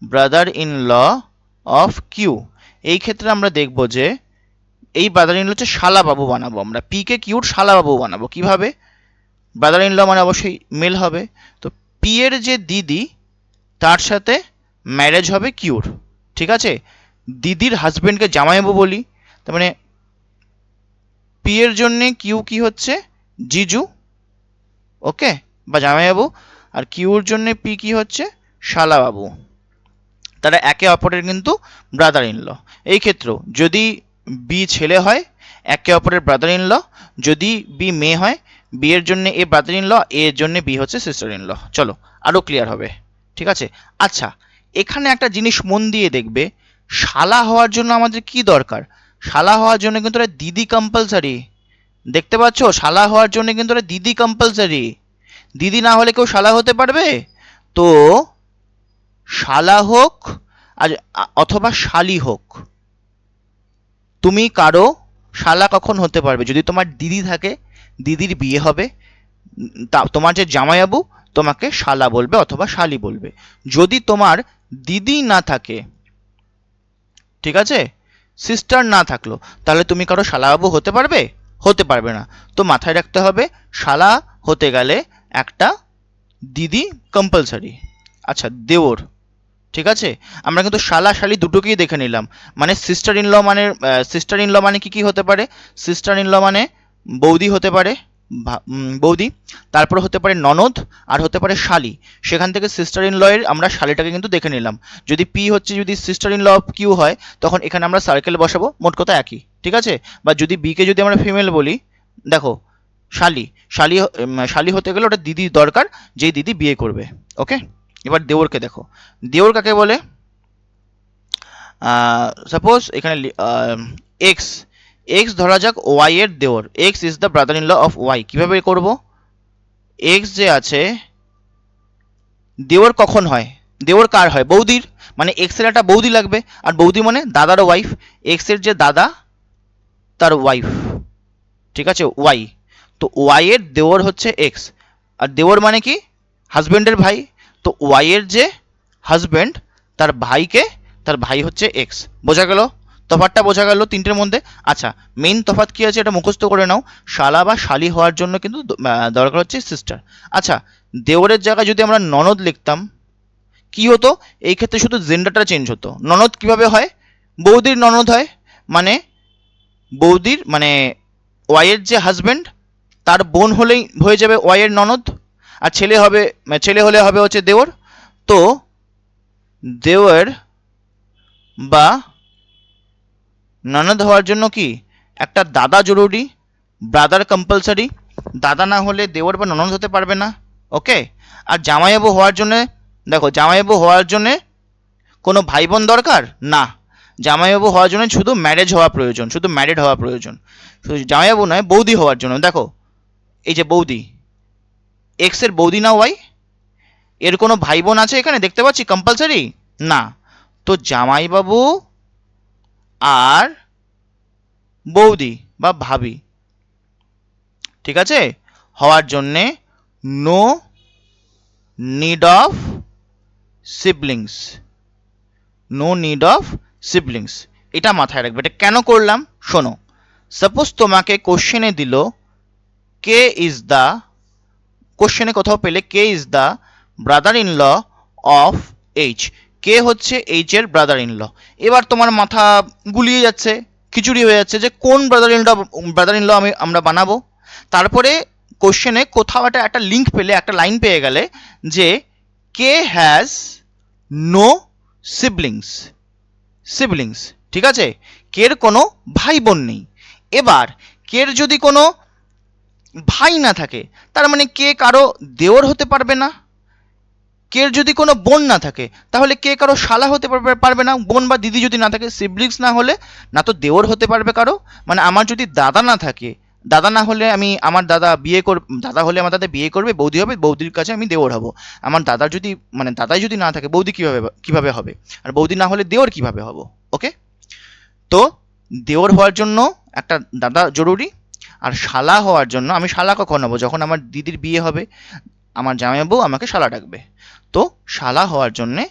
brother in law of Q. এই ক্ষেত্রে আমরা দেখব যে এই ব্রাদার ইন ল হচ্ছে শালা বাবু বানাবো, আমরা পি কে কিউর শালা বাবু বানাবো। কিভাবে? ব্রাদার ইন ল মানে অবশ্যই মেল হবে, তো পি এর যে দিদি তার সাথে ম্যারেজ হবে কিউর। ঠিক আছে? দিদির হাজবেন্ডকে জামাইবাবু বলি, তার মানে পি এর জন্য কিউ কি হচ্ছে? জিজু, ওকে, বা জামাইবাবু। আর কিউর জন্য পি কি হচ্ছে? শালাবাবু। তারা একে অপরের কিন্তু ব্রাদার ইন ল। এই ক্ষেত্রেও যদি বি ছেলে হয় একে অপরের ব্রাদার ইন ল, যদি বি মেয়ে হয় বি এর জন্য এ ব্রাদার ইন ল, এ এর জন্য বি হচ্ছে সিস্টার ইন ল। চলো আরো ক্লিয়ার হবে। ঠিক আছে? আচ্ছা, এখানে একটা জিনিস মন দিয়ে দেখবে, শালা হওয়ার জন্য আমাদের কি দরকার? শালা হওয়ার জন্য কিন্তু এটা দিদি কম্পালসারি। দেখতে পাচ্ছ, শালা হওয়ার জন্য কিন্তু এটা দিদি কম্পালসারি। দিদি না হলে কেউ শালা হতে পারবে? তো শালা হোক আর অথবা শালি হোক, তুমি কারো শালা কখন হতে পারবে? যদি তোমার দিদি থাকে, দিদির বিয়ে হবে, তোমার যে জামাইবাবু তোমাকে শালা বলবে অথবা শালি বলবে। যদি তোমার দিদি না থাকে, ঠিক আছে, সিস্টার না থাকলো, তাহলে তুমি কারো শালাবাবু হতে পারবে? হতে পারবে না। তো মাথায় রাখতে হবে, শালা হতে গেলে একটা দিদি কম্পালসারি। আচ্ছা, দেওর। ঠিক আছে, আমরা কিন্তু শালা শালি দুটোকেই দেখে নিলাম। মানে সিস্টার ইন ল মানে কি কি হতে পারে? সিস্টার ইন ল মানে বৌদি হতে পারে, বৌদি, তারপর হতে পারে ননদ, আর হতে পারে শালি। সেখান থেকে সিস্টার ইন ল এর আমরা শালিটাকে কিন্তু দেখে নিলাম। যদি পি হচ্ছে যদি sister in law of Q হয়, তখন এখানে আমরা সার্কেল বসাবো, মোট কথা একই। ঠিক আছে? বা যদি বিকে যদি আমরা ফিমেল বলি, দেখো শালি, শালি হতে গেলে ওটা দিদি দরকার, যেই দিদি বিয়ে করবে। ওকে, এবার দেওরকে দেখো। দেওর কাকে বলে? সাপোজ এখানে এক্স, এক্স ধরা যাক ওয়াই এর দেওর, X is the brother in law of Y. কিভাবে করব? এক্স যে আছে, দেওর কখন হয়? দেওর কার হয়? বৌদির। মানে এক্স এর একটা বৌদি লাগবে, আর বৌদি মানে দাদার ওয়াইফ। এক্স এর যে দাদা তার ওয়াইফ, ঠিক আছে, ওয়াই। তো ওয়াই এর দেওর হচ্ছে এক্স, আর দেওর মানে কি? হাজবেন্ডের ভাই। তো ওয়াই এর যে হাজবেন্ড তার ভাইকে, তার ভাই হচ্ছে এক্স। বোঝা গেল? তফাৎটা বোঝা গেল তিনটের মধ্যে? আচ্ছা, মেইন তফাৎ কি আছে এটা মুখস্থ করে নাও। শালা বা শালি হওয়ার জন্য কিন্তু দরকার হচ্ছে সিস্টার। আচ্ছা, দেওরের জায়গায় যদি আমরা ননদ লিখতাম কি হতো? এই ক্ষেত্রে শুধু জেন্ডারটা চেঞ্জ হতো। ননদ কিভাবে হয়? বৌদির ননদ হয়, মানে বৌদির মানে ওয়াইয়ের যে হাজবেন্ড তার বোন হলেই হয়ে যাবে ওয়াইয়ের ননদ। আর ছেলে হবে, ছেলে হলে হবে হচ্ছে দেওর। তো দেওর বা ননদ হওয়ার জন্য কি একটা দাদা জরুরি, ব্রাদার কম্পালসারি। দাদা না হলে দেওর বা ননদ হতে পারবে না। ওকে, আর জামাইবাবু হওয়ার জন্যে, দেখো জামাইবাবু হওয়ার জন্যে কোনো ভাই বোন দরকার না। জামাইবাবু হওয়ার জন্য শুধু ম্যারেজ হওয়া প্রয়োজন, শুধু ম্যারিড হওয়া প্রয়োজন। শুধু জামাইবাবু নয়, বৌদি হওয়ার জন্য। দেখো এই যে বৌদি, এক্স এর বৌদি না ওয়াই, এর কোনো ভাই বোন আছে এখানে দেখতে পাচ্ছি কম্পালসারি? না। তো জামাইবাবু আর বৌদি বা ভাবি, ঠিক আছে, হওয়ার জন্যে no need of siblings, no need of siblings। এটা মাথায় রাখবে। এটা কেন করলাম শোনো, সাপোজ তোমাকে কোশ্চেনে দিল কে ইজ দ্য, কোশ্চেনে কোথাও পেলে K is the brother in law of H, K হচ্ছে এইচ এর ব্রাদার ইন ল। এবার তোমার মাথা গুলিয়ে যাচ্ছে, খিচুড়ি হয়ে যাচ্ছে যে কোন ব্রাদার ইন ল আমরা বানাবো। তারপরে কোশ্চেনে কোথাও একটা লিঙ্ক পেলে, একটা লাইন পেয়ে গেলে যে কে হ্যাজ নো সিবলিংস, সিবলিংস ঠিক আছে, কের কোনো ভাই বোন নেই। এবার কের যদি কোনো ভাই না থাকে তার মানে কে কারো দেওর হতে পারবে না। কের যদি কোনো বোন না থাকে তাহলে কে কারো শালা হতে পারবে না। বোন বা দিদি যদি না থাকে, সিবলিংস না হলে না তো দেওর হতে পারবে কারো। মানে আমার যদি দাদা না থাকে, দাদা না হলে আমি আমার দাদা বিয়ে করবে, দাদা হলে আমার দাদা বিয়ে করবে, বৌদি হবে, বৌদির কাছে আমি দেওর হব। আমার দাদার যদি মানে দাদাই যদি না থাকে বৌদি কিভাবে হবে, আর বৌদি না হলে দেওর কিভাবে হব। ওকে, তো দেওর হওয়ার জন্য একটা দাদা জরুরি, আর শালা হওয়ার জন্য আমি শালা কখন হবো, যখন আমার দিদির বিয়ে হবে, আমার জামাইবাবু আমাকে শালা ডাকবে। তো শালা হওয়ার জন্যে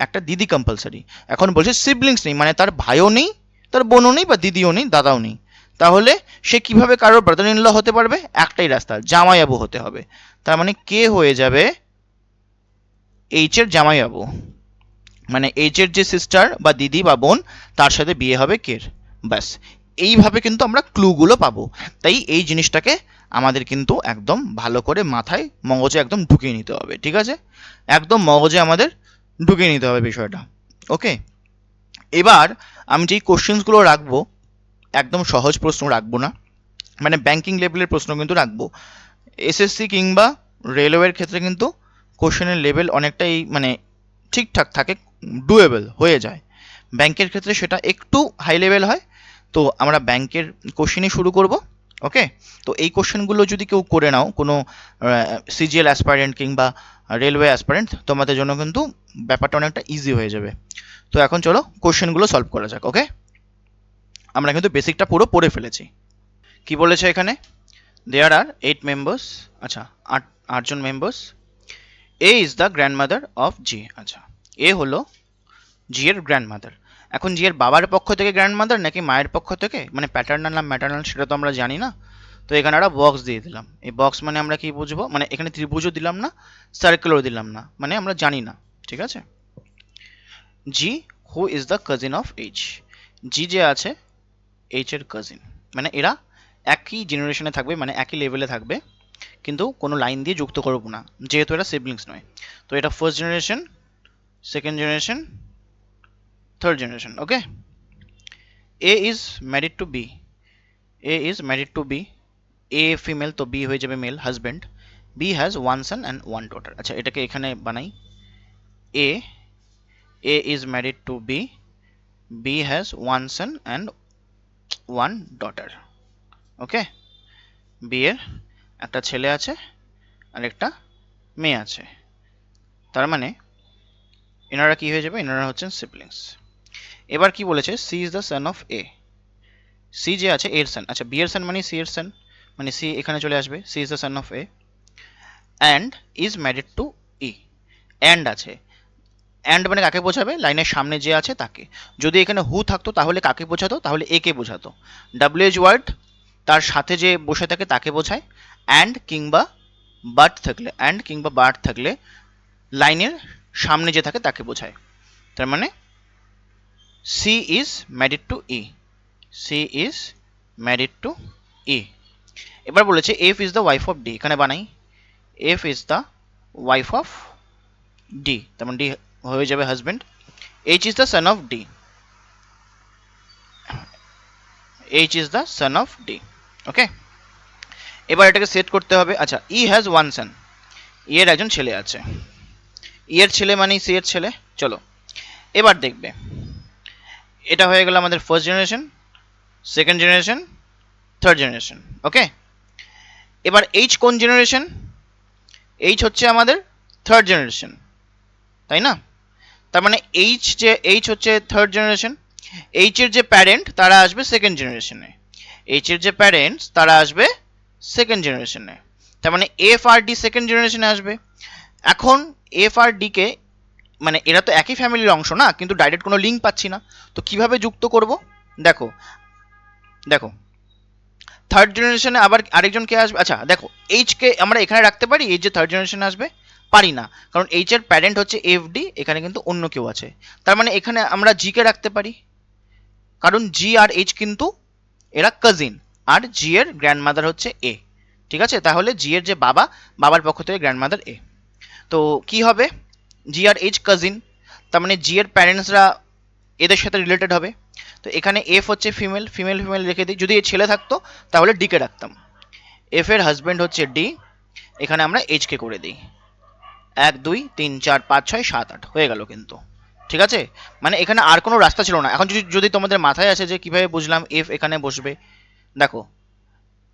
একটা দিদি কম্পালসারি। এখন বলছে সিবলিংস নেই, মানে তার ভাইও নেই, তার বোনও নেই, বা দিদিও নেই, দাদাও নেই। তাহলে সে কিভাবে কারোর ব্রাদার ইন ল হতে পারবে? একটাই রাস্তা, জামাইবাবু হতে হবে। তার মানে কে হয়ে যাবে এইচ এর জামাইবাবু, মানে এইচ এর যে সিস্টার বা দিদি বা বোন তার সাথে বিয়ে হবে কের। ব্যাস, এইভাবে কিন্তু আমরা ক্লুগুলো পাবো। তাই এই জিনিসটাকে আমাদের কিন্তু একদম ভালো করে মাথায় মগজে একদম ঢুকিয়ে নিতে হবে, ঠিক আছে? একদম মগজে আমাদের ঢুকিয়ে নিতে হবে বিষয়টা। ওকে, এবার আমি যেই কোশ্চেন্সগুলো রাখবো একদম সহজ প্রশ্ন রাখবো না, মানে ব্যাংকিং লেভেলের প্রশ্ন কিন্তু রাখবো। এসএসসি কিংবা রেলওয়ের ক্ষেত্রে কিন্তু কোশ্চেনের লেভেল অনেকটাই মানে ঠিকঠাক থাকে, ডুয়েবল হয়ে যায়। ব্যাংকের ক্ষেত্রে সেটা একটু হাই লেভেল হয়। তো আমরা ব্যাংকের কোশ্চেনই শুরু করব। ওকে, তো এই কোশ্চেনগুলো যদি কেউ করে নাও, কোনো সিজিএল অ্যাসপারেন্ট কিংবা রেলওয়ে অ্যাসপারেন্ট, তোমাদের জন্য কিন্তু ব্যাপারটা অনেকটা ইজি হয়ে যাবে। তো এখন চলো কোশ্চেনগুলো সলভ করা যাক। ওকে, আমরা কিন্তু বেসিকটা পুরো পড়ে ফেলেছি। কি বলেছে এখানে? দেয়ার আর 8 মেম্বার্স, আচ্ছা আটজন members. A is the grandmother of G, আচ্ছা এ হলো জি এর গ্র্যান্ডমাদার। এখন জি এর বাবার পক্ষ থেকে গ্র্যান্ডমাদার নাকি মায়ের পক্ষ থেকে, মানে প্যাটার্নাল না ম্যাটার্নাল সেটা তো আমরা জানি না। তো এখানে একটা বক্স দিয়ে দিলাম। এই বক্স মানে আমরা কি বুঝবো, মানে এখানে ত্রিভুজও দিলাম না, সার্কেলও দিলাম না, মানে আমরা জানি না, ঠিক আছে? G who is the cousin of H, G যে আছে এইচ এর কাজিন, মানে এরা একই জেনারেশনে থাকবে, মানে একই লেভেলে থাকবে, কিন্তু কোনো লাইন দিয়ে যুক্ত করবো না যেহেতু এরা সিবলিংস নয়। তো এটা first generation, second generation, third generation. Okay, A is married to B, A is married to B, A female তো বি হয়ে যাবে male, husband. B has one son and one daughter. আচ্ছা এটাকে এখানে বানাই, A A is married to B, B has one son and one daughter. Okay, B এর একটা ছেলে আছে আর একটা মেয়ে আছে, তার মানে এনারা কি হয়ে যাবে, এনারা হচ্ছেন সিবলিংস। এবার কি বলেছে, C is the son of A, C যে আছে এর সান, আচ্ছা বি এর সান মানে সি এর সান, মানে সি এখানে চলে আসবে, C is the son of A and is married to E. And আছে, অ্যান্ড মানে কাকে বোঝাবে, লাইনের সামনে যে আছে তাকে। যদি এখানে হু থাকতো তাহলে কাকে বোঝাতো, তাহলে এ কে বোঝাতো। ডাব্লিউএইচ ওয়ার্ড তার সাথে যে বসে থাকে তাকে বোঝায়। অ্যান্ড কিংবা বাট থাকলে, অ্যান্ড কিংবা বাট থাকলে লাইনের সামনে যে থাকে তাকে বোঝায়। তার মানে C is married to E, C is married to E. এবার বলেছে F is the wife of D, এখানে বানাই, F is the wife of D, তার মানে ডি হয়ে যাবে husband. H is the son of D, H is the son of D. Okay, এবার এটাকে সেট করতে হবে। আচ্ছা ই হ্যাজ ওয়ান সান, ই এর একজন ছেলে আছে, ই এর ছেলে মানে সি এর ছেলে। চলো এবার দেখবে, এটা হয়ে গেল আমাদের first generation, second generation, third generation. Okay, এবার এইচ কোন জেনারেশন, এইচ হচ্ছে আমাদের থার্ড জেনারেশন, তাই না? তার মানে এইচ হচ্ছে থার্ড জেনারেশন। এইচ এর যে প্যারেন্ট তারা আসবে সেকেন্ড জেনারেশনে, এইচ এর যে প্যারেন্টস তারা আসবে সেকেন্ড জেনারেশনে। তার মানে এফ আর ডি সেকেন্ড জেনারেশনে আসবে। এখন এফ আর ডি কে মানে এরা তো একই ফ্যামিলির অংশ না, কিন্তু ডাইরেক্ট কোনো লিঙ্ক পাচ্ছি না, তো কিভাবে যুক্ত করব? দেখো দেখো থার্ড জেনারেশনে আবার আরেকজন কে আসবে? আচ্ছা দেখো, এইচ কে আমরা এখানে রাখতে পারি, এইচ যে থার্ড জেনারেশনে আসবে? পারি না, কারণ এইচ এর প্যারেন্ট হচ্ছে এফ ডি, এখানে কিন্তু অন্য কেউ আছে। তার মানে এখানে আমরা জি কে রাখতে পারি, কারণ জি আর এইচ কিন্তু এরা কাজিন, আর জি এর গ্র্যান্ডমাদার হচ্ছে এ। ঠিক আছে, তাহলে জি এর যে বাবা, বাবার পক্ষ থেকে গ্র্যান্ডমাদার এ। তো কি হবে, জি আর এইচ কাজিন, তার মানে জি এর প্যারেন্টসরা এদের সাথে রিলেটেড হবে। তো এখানে এফ হচ্ছে ফিমেল, ফিমেল ফিমেল রেখে দিই, যদি এ ছেলে থাকতো তাহলে ডিকে রাখতাম। এফ এর হাজব্যান্ড হচ্ছে ডি, এখানে আমরা এইচ কে করে দিই। 1 2 3 4 5 6 7 8 হয়ে গেল কিন্তু। ঠিক আছে, মানে এখানে আর কোনো রাস্তা ছিল না। এখন যদি যদি তোমাদের মাথায় আসে যে কিভাবে বুঝলাম এফ এখানে বসবে, দেখো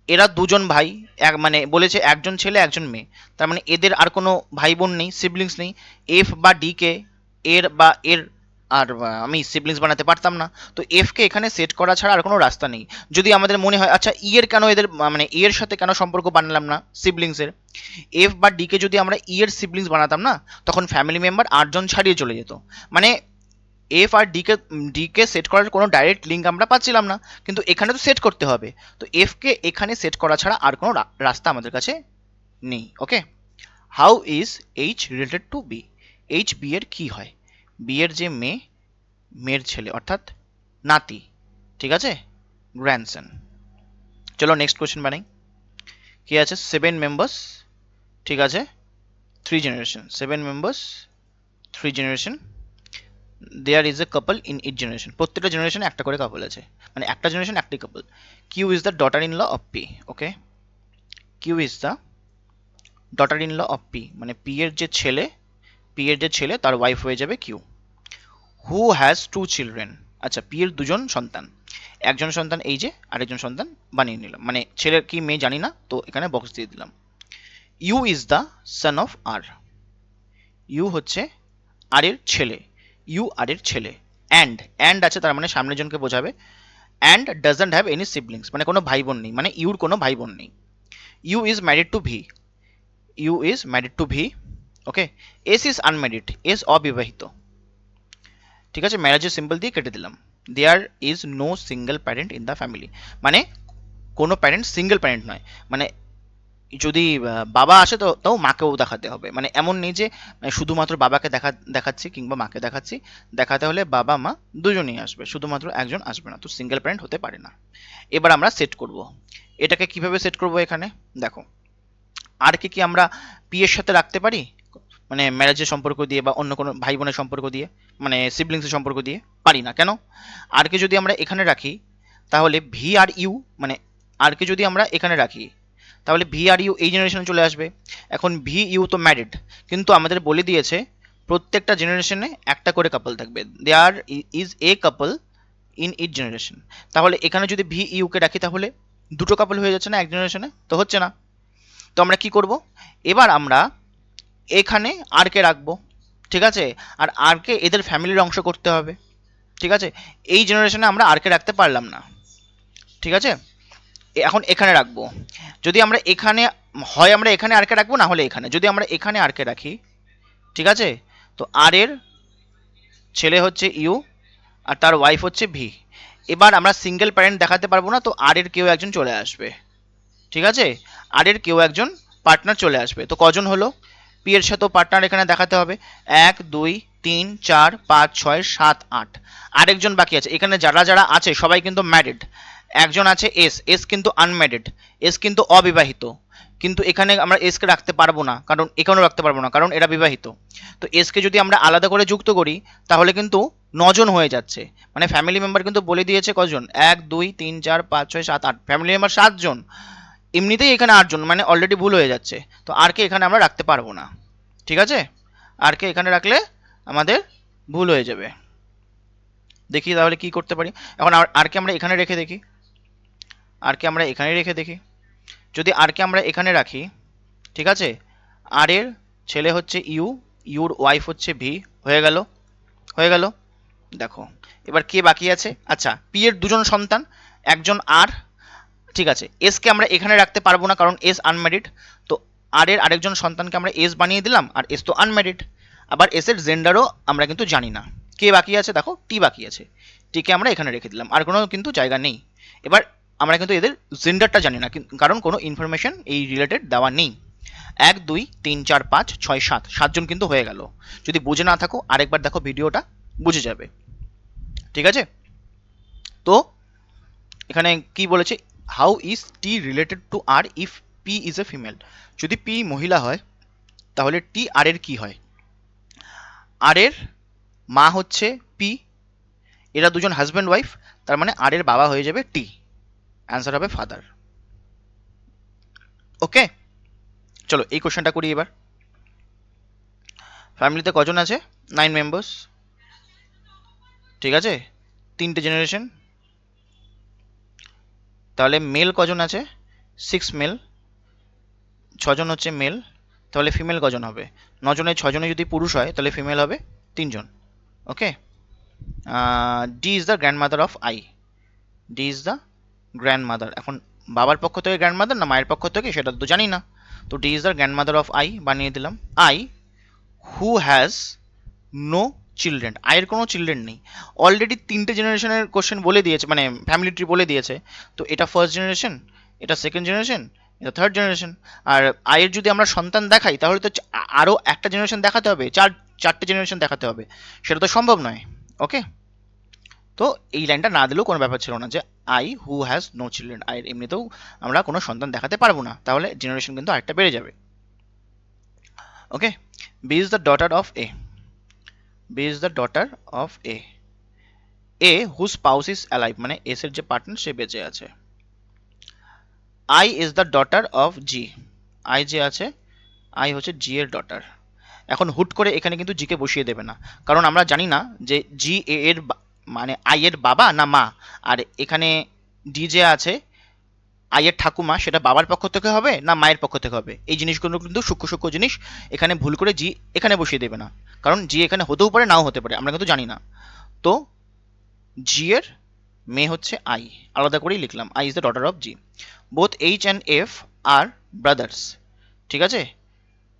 এরা দুজন ভাই, এক মানে বলেছে একজন ছেলে একজন মেয়ে, তার মানে এদের আর কোনো ভাই বোন নেই, সিবলিংস নেই। এফ বা ডি কে এর বা এর আর আমি সিবলিংস বানাতে পারতাম না, তো এফ কে এখানে সেট করা ছাড়া আর কোনো রাস্তা নেই। যদি আমাদের মনে হয় আচ্ছা ই এর কেন এদের মানে ই এর সাথে কেন সম্পর্ক বানালাম না সিবলিংসের, এফ বা ডি কে যদি আমরা ই এর সিবলিংস বানাতাম না, তখন ফ্যামিলি মেম্বার 8জন ছাড়িয়ে চলে যেত। মানে এফ আর ডি কে সেট করার কোনো ডাইরেক্ট লিঙ্ক আমরা পাচ্ছিলাম না, কিন্তু এখানে তো সেট করতে হবে। তো এফ কে এখানে সেট করা ছাড়া আর কোনো রাস্তা আমাদের কাছে নেই। Okay, how is H related to B? H B এর কি হয়? বি এর যে মেয়ে, মেয়ের ছেলে অর্থাৎ নাতি। ঠিক আছে, গ্র্যান্ডসন। চলো নেক্সট কোয়েশ্চেন বানাই। কি আছে? 7 মেম্বার্স, ঠিক আছে, 3 generation. 7 members, 3 generation, there is a couple in each generation. প্রত্যেকটা জেনারেশনে একটা করে কাপল আছে, মানে একটা জেনারেশন একটাই couple. Q is the daughter in law of P. Okay, Q is the daughter in law of P, মানে পি এর যে ছেলে, পি এর যে ছেলে তার ওয়াইফ হয়ে যাবে কিউ। Who has 2 children? আচ্ছা, পি এর দুজন সন্তান, একজন সন্তান এই যে, আরেকজন সন্তান বানিয়ে নিলাম, মানে ছেলে কি মেয়ে জানি না, তো এখানে বক্স দিয়ে দিলাম। U is the son of R. U হচ্ছে আর এর ছেলে, ইউ আর এর ছেলে। অ্যান্ড আছে, তার মানে সামনের জনকে বোঝাবে। And doesn't have any siblings, মানে কোনো ভাই বোন নেই, মানে ইউর কোনো ভাই বোন নেই। U is married to V. U is married to V. Okay, S is unmarried, S অবিবাহিত। ঠিক আছে, ম্যারেজের সিম্বল দিয়ে কেটে দিলাম। There is no single parent in the family, মানে কোনো প্যারেন্ট সিঙ্গেল প্যারেন্ট নয়, মানে যদি বাবা আসে তো তাও মাকেও দেখাতে হবে, মানে এমন নেই যে শুধুমাত্র বাবাকে দেখাচ্ছি কিংবা মাকে দেখাচ্ছি। দেখাতে হলে বাবা মা দুজনেই আসবে, শুধুমাত্র একজন আসবে না, তো সিঙ্গেল প্যারেন্ট হতে পারে না। এবার আমরা সেট করব, এটাকে কিভাবে সেট করব? এখানে দেখো, আর কি আমরা পি এর সাথে রাখতে পারি, মানে ম্যারেজের সম্পর্ক দিয়ে বা অন্য কোনো ভাই বোনের সম্পর্ক দিয়ে, মানে সিবলিংসের সম্পর্ক দিয়ে? পারি না। কেন? আর কে যদি আমরা এখানে রাখি তাহলে ভি আর ইউ, মানে আর কে যদি আমরা এখানে রাখি তাহলে ভি আর ইউ এই জেনারেশনে চলে আসবে। এখন ভি ইউ তো ম্যারিড, কিন্তু আমাদের বলে দিয়েছে প্রত্যেকটা জেনারেশনে একটা করে কাপল থাকবে, there is a couple in each generation. তাহলে এখানে যদি ভি ইউকে রাখি তাহলে দুটো কাপল হয়ে যাচ্ছে না এক জেনারেশনে? তো হচ্ছে না। তো আমরা কি করব, এবার আমরা এখানে আর কে রাখবো। ঠিক আছে, আর আর কে এদের ফ্যামিলির অংশ করতে হবে। ঠিক আছে, এই জেনারেশনে আমরা আর কে রাখতে পারলাম না। ঠিক আছে, এখন এখানে রাখবো। যদি আমরা এখানে হয় আমরা এখানে আর কে রাখবো, না হলে এখানে। যদি আমরা এখানে আর কে রাখি, ঠিক আছে, তো আর এর ছেলে হচ্ছে ইউ আর তার ওয়াইফ হচ্ছে ভি। এবার আমরা সিঙ্গেল প্যারেন্ট দেখাতে পারবো না, তো আর এর কেউ একজন চলে আসবে। ঠিক আছে, আর এর কেউ একজন পার্টনার চলে আসবে। তো কজন হলো? পি এর সাথেও পার্টনার এখানে দেখাতে হবে। 1 2 3 4 5 6 7 8, আরেকজন বাকি আছে। এখানে যারা যারা আছে সবাই কিন্তু ম্যারিড। একজন আছে এস, এস কিন্তু আনম্যারিড, এস কিন্তু অবিবাহিত। কিন্তু এখানে আমরা এসকে রাখতে পারবো না, কারণ এখানেও রাখতে পারবো না কারণ এরা বিবাহিত। তো এসকে যদি আমরা আলাদা করে যুক্ত করি তাহলে কিন্তু 9জন হয়ে যাচ্ছে, মানে ফ্যামিলি মেম্বার কিন্তু বলে দিয়েছে কজন, 1 2 3 4 5 6 7 8, ফ্যামিলি মেম্বার 7জন। এমনিতেই এখানে 8জন, মানে অলরেডি ভুল হয়ে যাচ্ছে, তো আর কে এখানে আমরা রাখতে পারবো না। ঠিক আছে, আর কে এখানে রাখলে আমাদের ভুল হয়ে যাবে। দেখি তাহলে কি করতে পারি। এখন আর কে আমরা এখানে রেখে দেখি, আর কে আমরা এখানে রেখে দেখি। যদি আর কে আমরা এখানে রাখি, ঠিক আছে, আর এর ছেলে হচ্ছে ইউ, ইউর ওয়াইফ হচ্ছে ভি, হয়ে গেল, হয়ে গেল। দেখো এবার কে বাকি আছে? আচ্ছা, পি এর দুজন সন্তান, একজন আর, ঠিক আছে, এস কে আমরা এখানে রাখতে পারবো না কারণ এস আনম্যারিড, তো আর এর আরেকজন সন্তানকে আমরা এস বানিয়ে দিলাম, আর এস তো আনম্যারিড। আবার এস এর জেন্ডারও আমরা কিন্তু জানি না। কে বাকি আছে দেখো, টি বাকি আছে, টিকে আমরা এখানে রেখে দিলাম, আর কোনো কিন্তু জায়গা নেই। এবার আমরা কিন্তু এদের জেন্ডারটা জানি না, কারণ কোনো ইনফরমেশন এই রিলেটেড দেওয়া নেই। 1 2 3 4 5 6 7, 7জন কিন্তু হয়ে গেল। যদি বুঝে না থাকো আরেকবার দেখো ভিডিওটা, বুঝে যাবে। ঠিক আছে, তো এখানে কি বলেছে, how is T related to R if P is a female. যদি পি মহিলা হয় তাহলে টি আর এর কি হয়? আর এর মা হচ্ছে পি, এরা দুজন হাজব্যান্ড ওয়াইফ, তার মানে আর এর বাবা হয়ে যাবে টি, অ্যান্সার হবে ফাদার। ওকে, চলো এই কোশ্চেনটা করি এবার। ফ্যামিলিতে কজন আছে? 9 মেম্বার্স। ঠিক আছে, 3টে জেনারেশন। তাহলে মেল কজন আছে? 6 মেল, 6জন হচ্ছে মেল। তাহলে ফিমেল কজন হবে? 9জনের 6জনে যদি পুরুষ হয় তাহলে ফিমেল হবে 3জন। Okay, D is the grandmother of I. D is the grandmother. এখন বাবার পক্ষ থেকে গ্র্যান্ডমাদার না মায়ের পক্ষ থেকে সেটা তো জানি না, তো D is the grandmother of I বানিয়ে দিলাম। I who has no children, আয়ের কোনো চিলড্রেন নেই। অলরেডি 3টে জেনারেশনের কোশ্চেন বলে দিয়েছে, মানে ফ্যামিলি ট্রি বলে দিয়েছে। তো এটা ফার্স্ট জেনারেশন, এটা সেকেন্ড জেনারেশন, এটা থার্ড জেনারেশন। আর আয়ের যদি আমরা সন্তান দেখাই তাহলে তো আরও একটা জেনারেশন দেখাতে হবে, চারটে জেনারেশন দেখাতে হবে, সেটা তো সম্ভব নয়। ওকে, তো এই লাইনটা না দিলেও কোনো ব্যাপার ছিল না, যে I who has no children, আয়ের এমনিতেও আমরা কোনো সন্তান দেখাতে পারবো না, তাহলে জেনারেশন কিন্তু আরেকটা বেড়ে যাবে। Okay, B is the daughter of A. B is the daughter of A. A who spouse is alive, মানে এস এর যে পার্টনার সে বেঁচে আছে। I is the daughter of G. I যে আছে, আই হচ্ছে জি এর ডটার। এখন হুট করে এখানে কিন্তু জিকে বসিয়ে দেবে না, কারণ আমরা জানি না যে জি এ এর মানে আই এর বাবা না মা। আর এখানে ডি যে আছে আই এর ঠাকুমা, সেটা বাবার পক্ষ থেকে হবে না মায়ের পক্ষ থেকে হবে, এই জিনিসগুলো কিন্তু সূক্ষ্ম সূক্ষ্ম জিনিস। এখানে ভুল করে জি এখানে বসিয়ে দেবে না, কারণ জি এখানে হতেও পারে নাও হতে পারে, আমরা কিন্তু জানি না। তো জি এর মেয়ে হচ্ছে আই, আলাদা করেই লিখলাম, I is the daughter of G. Both H and F are brothers. ঠিক আছে,